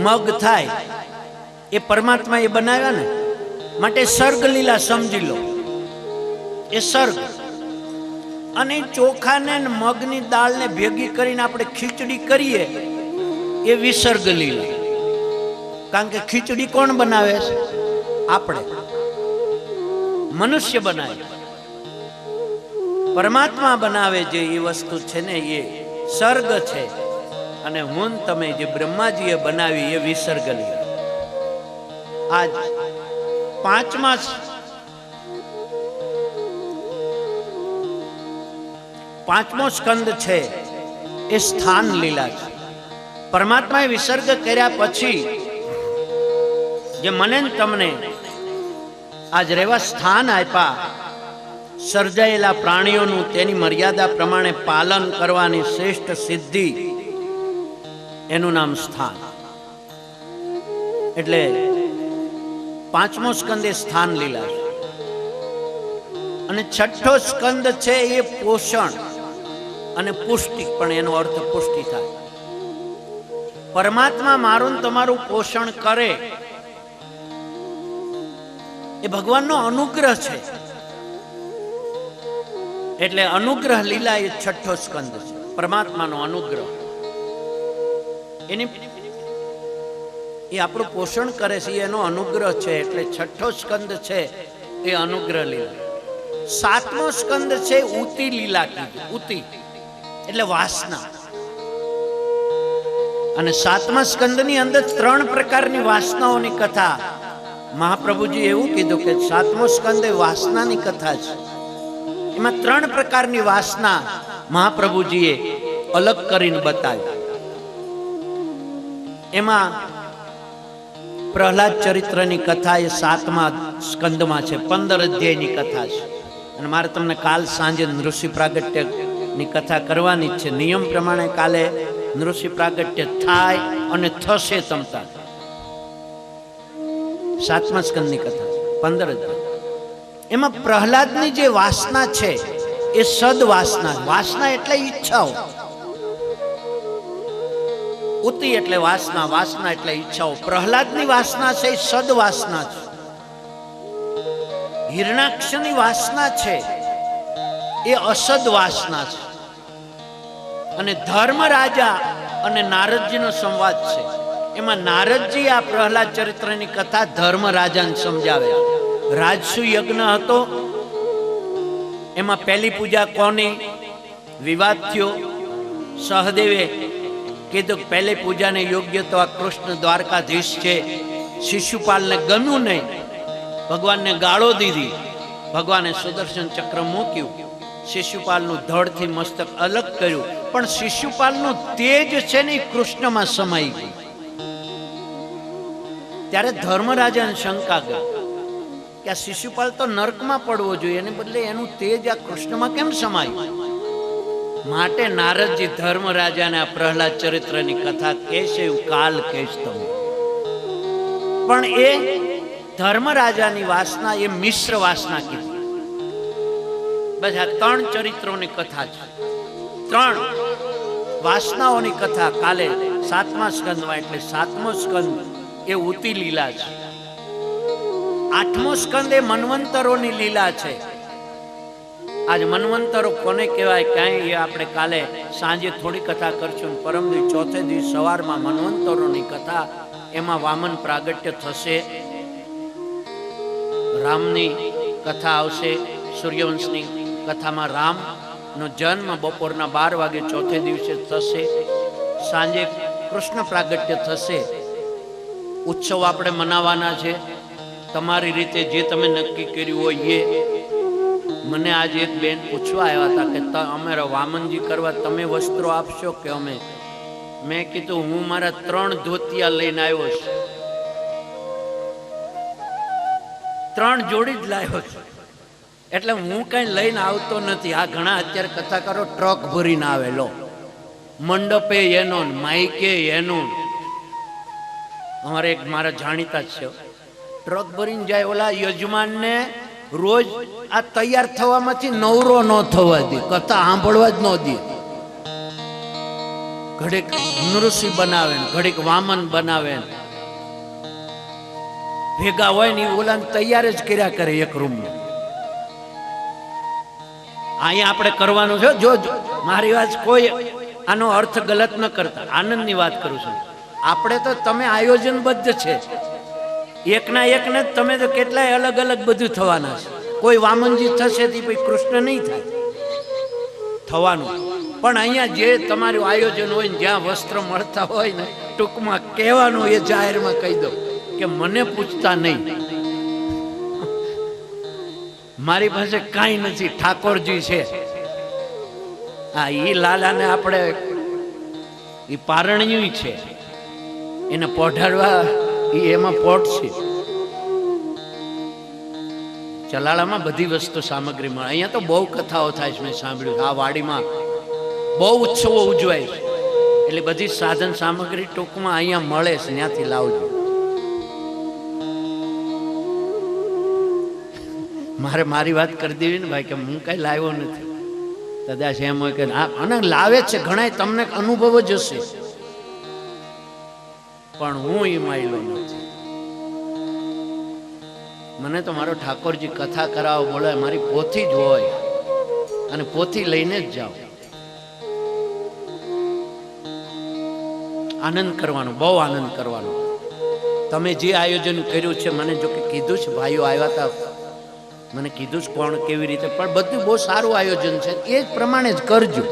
મગ થાય, એ પરમાત્મા એ બનાવ્યા ને, માટે સર્ગ લીલા સમજી લો, એ સર્ગ. અને ચોખાને મગની દાળને ભેગી કરીને આપણે ખીચડી કરીએ, એ વિસર્ગ લીલા. કારણ કે ખીચડી કોણ બનાવે છે? આપણે, મનુષ્ય બનાવે. પરમાત્મા બનાવે જે એ વસ્તુ છે ને, એ સર્ગ છે. અને હું તમે જે બ્રહ્માજીએ બનાવી એ વિસર્ગ લીલા. આજ પાંચમો સ્કંદ છે એ સ્થાન લીલા છે. પરમાત્માએ વિસર્ગ કર્યા પછી જે મને ને તમને આજ રહેવા સ્થાન આપ્યા, સર્જાયેલા પ્રાણીઓનું તેની મર્યાદા પ્રમાણે પાલન કરવાની શ્રેષ્ઠ સિદ્ધિ, એનું નામ સ્થાન. એટલે પાંચમો સ્કંદ એ સ્થાન લીલા છે. અને છઠ્ઠો સ્કંદ છે એ પોષણ અને પુષ્ટિ, પણ એનો અર્થ પુષ્ટિ થાય. પરમાત્મા મારું તમારું પોષણ કરે એ ભગવાનનો અનુગ્રહ છે. એટલે અનુગ્રહ લીલા એ છઠ્ઠો સ્કંદ છે, પરમાત્માનો અનુગ્રહ. એની એ આપણું પોષણ કરે છે, એનો અનુગ્રહ છે. એટલે છઠ્ઠો સ્કંદ છે એ અનુગ્રહ લીલા. સાતમો સ્કંદ છે ઉતિ લીલા કીધી. ઉતિ એટલે વાસના. અને સાતમા સ્કંદની અંદર 3 પ્રકારની વાસનાઓની કથા. મહાપ્રભુજી એવું કીધું કે સાતમો સ્કંદ એ વાસનાની કથા છે. એમાં 3 પ્રકારની વાસના મહાપ્રભુજીએ અલગ કરીને બતાવી. એમાં પ્રહલાદ ચરિત્રની કથા એ 7મા સ્કંદમાં છે, 15 અધ્યાયની કથા છે. અને મારે તમને કાલ સાંજે નૃષિ પ્રાગટ્યની કથા કરવાની જ છે. નિયમ પ્રમાણે કાલે નૃષિ પ્રાગટ્ય થાય અને થશે તમતા. 7મા સ્કંદની કથા 15 અધ્યાય. એમાં પ્રહલાદની જે વાસના છે એ સદવાસના. વાસના એટલે ઈચ્છાઓ. ઉતિ એટલે વાસના, વાસના એટલે ઈચ્છાઓ. પ્રહલાદની વાસના છે એ સદવાસના છે. હિરણાક્ષની વાસના છે એ અસદ વાસના છે. અને ધર્મ રાજા અને નારદજીનો સંવાદ છે. એમાં નારદજી આ પ્રહલાદ ચરિત્રની કથા ધર્મ રાજાને સમજાવે. રાજસુ યજ્ઞ હતો, એમાં પહેલી પૂજા કોની? વિવાદ થયો. સહદેવે કીધું પહેલી પૂજાને યોગ્ય તો આ કૃષ્ણ દ્વારકાધીશ છે. શિશુપાલને ગમ્યું નહીં, ભગવાનને ગાળો દીધી. ભગવાને સુદર્શન ચક્ર મૂક્યું, શિશુપાલનું ધડથી મસ્તક અલગ કર્યું. પણ શિશુપાલનું તેજ છે ને કૃષ્ણમાં સમાઈ ગયું. ત્યારે ધર્મરાજાને શંકા ગઈ કે આ શિશુપાલ તો નરકમાં પડવો જોઈએ, એને બદલે એનું તેજ આ કૃષ્ણમાં કેમ સમાયું? માટે નારદજી ધર્મરાજાને આ પ્રહલાદ ચરિત્રની કથા કહેશે, એવું કાલ કહેશ તમે. પણ એ ધર્મરાજાની વાસના એ મિશ્ર વાસના કીધી. બસ આ 3 ચરિત્રોની કથા છે, 3 વાસનાઓની કથા કાલે 7મા સ્કંદમાં. એટલે 7મો સ્કંદ એ ઉતિ લીલા છે. 8મો સ્કંદ એ મન્વંતરોની લીલા છે. આજ મન્વંતરો કોને કહેવાય ક્યાંય એ આપણે કાલે સાંજે થોડી કથા કરશું. પરમ દિવસ ચોથે દિવસ સવારમાં મન્વંતરોની કથા. એમાં વામન પ્રાગટ્ય થશે, રામની કથા આવશે. સૂર્યવંશની કથામાં રામનો જન્મ બપોરના 12 વાગે ચોથે દિવસે થશે. સાંજે કૃષ્ણ પ્રાગટ્ય થશે. ઉત્સવ આપણે મનાવવાના છે તમારી રીતે, જે તમે નક્કી કર્યું હોય એ. મને આજે એક બેન પૂછવા આવ્યા હતા કે અમારા વામનજી કરવા તમે વસ્ત્રો આપશો કે અમે? મેં કીધું હું મારા 3 ધોતિયા લઈને આવ્યો છું. 3 જોડી જ લાવ્યો છું. એટલે હું કઈ લઈને આવતો નથી. આ ઘણા અત્યારે કથાકારો ટ્રક ભરીને આવે. લો, મંડપે એનો, માઈકે એનો. અમારે એક મારા જાણીતા જ છે, ટ્રક ભરીને જાય. ઓલા યજમાનને રોજ આ તૈયાર થવામાંથી નવરો ન થવા દે, કથા સાંભળવા જ ન દે. ઘડીક નૃસિંહ બનાવે, ઘડીક વામન બનાવે, ભેગા હોય ને ઓલાને તૈયાર જ કર્યા કરે એક રૂમમાં. અહીંયા આપણે કરવાનું છે. જો મારી વાત કોઈ આનો અર્થ ગલત ન કરતા, આનંદની વાત કરું છું. આપણે તો તમે આયોજનબદ્ધ છે, એકના એકને જ તમે તો કેટલાય અલગ અલગ બધું થવાના છે. કોઈ વામનજી થશે તે પછી કૃષ્ણ નહીં થાય થવાનું. પણ અહીંયા જે તમારું આયોજન હોય ને જ્યાં વસ્ત્ર મળતા હોય ને, ટૂંકમાં કહેવાનું એ જાહેરમાં કહી દો કે મને પૂછતા નહીં, મારી પાસે કાંઈ નથી, ઠાકોરજી છે. હા, એ લાલાને આપણે એ પારણ્યું છે, એને પોઢાડવા એમાં પોટ છે. ચલાળામાં બધી વસ્તુ સામગ્રી મળે. અહીંયા તો બહુ કથાઓ થાય છે, મેં સાંભળ્યું. આ વાડીમાં બહુ ઉત્સવો ઉજવાય છે, એટલે બધી સાધન સામગ્રી ટૂંકમાં અહીંયા મળે છે, ત્યાંથી લાવજો. મારે મારી વાત કરી દેવી ને ભાઈ, કે હું કઈ લાવ્યો નથી. કદાચ એમ હોય કે અને લાવે છે ઘણા, તમને અનુભવ જ હશે, પણ હું એ માયલો નથી. મને તો મારો ઠાકોરજી કથા કરાવો બોલે, મારી પોથી જ હોય અને પોથી લઈને જ જાઓ. આનંદ કરવાનો, બહુ આનંદ કરવાનો. તમે જે આયોજન કર્યું છે, મને જો કે કીધું છે, ભાઈઓ આવ્યા હતા, મને કીધું છે કોણ કેવી રીતે, પણ બધું બહુ સારું આયોજન છે. એ જ પ્રમાણે જ કરજો.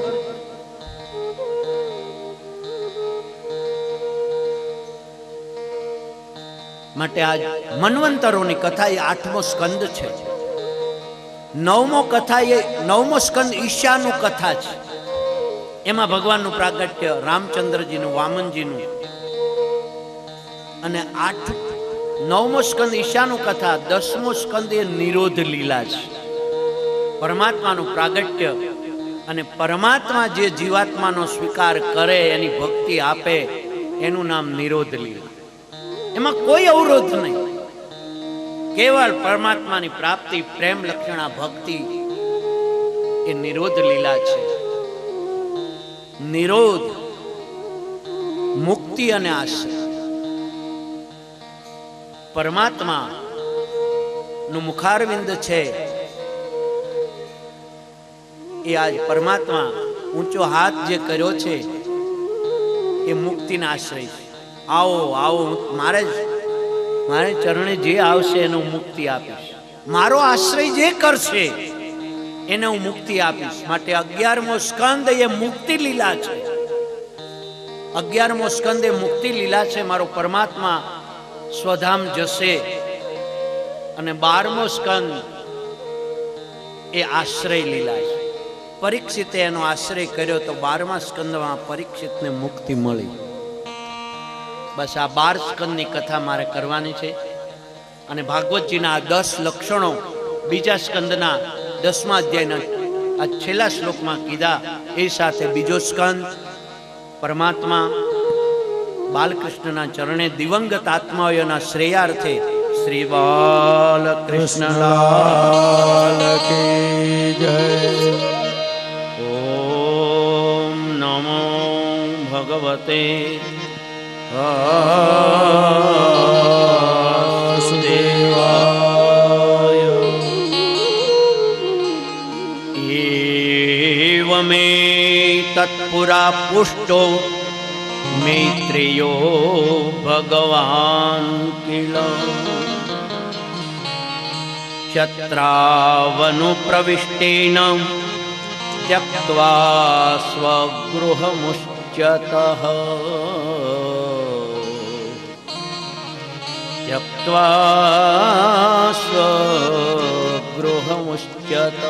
માટે આજ મન્વંતરોની કથા એ 8મો સ્કંદ છે. 9મો કથા એ 9મો સ્કંદ ઈશાનું કથા છે. એમાં ભગવાનનું પ્રાગટ્ય, રામચંદ્રજીનું, વામનજીનું. અને 9મો સ્કંદ ઈશાનું કથા, 10મો સ્કંદ એ નિરોધ લીલા છે. પરમાત્માનું પ્રાગટ્ય અને પરમાત્મા જે જીવાત્માનો સ્વીકાર કરે, એની ભક્તિ આપે, એનું નામ નિરોધ લીલા. એમાં કોઈ અવરોધ નહીં, કેવળ પરમાત્માની પ્રાપ્તિ, પ્રેમ લક્ષણા ભક્તિ, એ નિરોધ લીલા છે. નિરોધ, મુક્તિ અને આશ્રય. પરમાત્મા નું મુખારવિંદ છે એ આજ પરમાત્મા ઊંચો હાથ જે કર્યો છે એ મુક્તિના આશ્રય છે. આવો આવો, મારે ચરણે જે આવશે એને હું મુક્તિ આપીશ. મારો આશ્રય જે કરશે એને હું મુક્તિ આપીશ. માટે 11મો સ્કંદ એ મુક્તિ લીલા છે. 11મો સ્કંદ એ મુક્તિ લીલા છે. મારો પરમાત્મા સ્વધામ જશે. અને 12મો સ્કંદ એ આશ્રય લીલા છે. પરીક્ષિતે એનો આશ્રય કર્યો તો 12મા સ્કંદમાં પરીક્ષિતને મુક્તિ મળી. બસ આ 12 સ્કંદની કથા મારે કરવાની છે. અને ભાગવતજીના આ 10 લક્ષણો બીજા સ્કંદના 10મા અધ્યાયના આ છેલ્લા શ્લોકમાં કીધા. એ સાથે બીજો સ્કંદ પરમાત્મા બાલકૃષ્ણના ચરણે દિવંગત આત્માઓના શ્રેયાર્થે શ્રી બાલકૃષ્ણલાલ કી જય. ઓમ નમો ભગવતે વાસુદેવાય. એવમે તત્પુરા પુષ્ટો મૈત્રેયો ભગવાન કિલ ચત્રાવનુ પ્રવિષ્ટેન ત્યક્ત્વા સ્વગૃહમુચ્યતઃ ત્યક્ત્વા સ્વગૃહમુચ્યતઃ.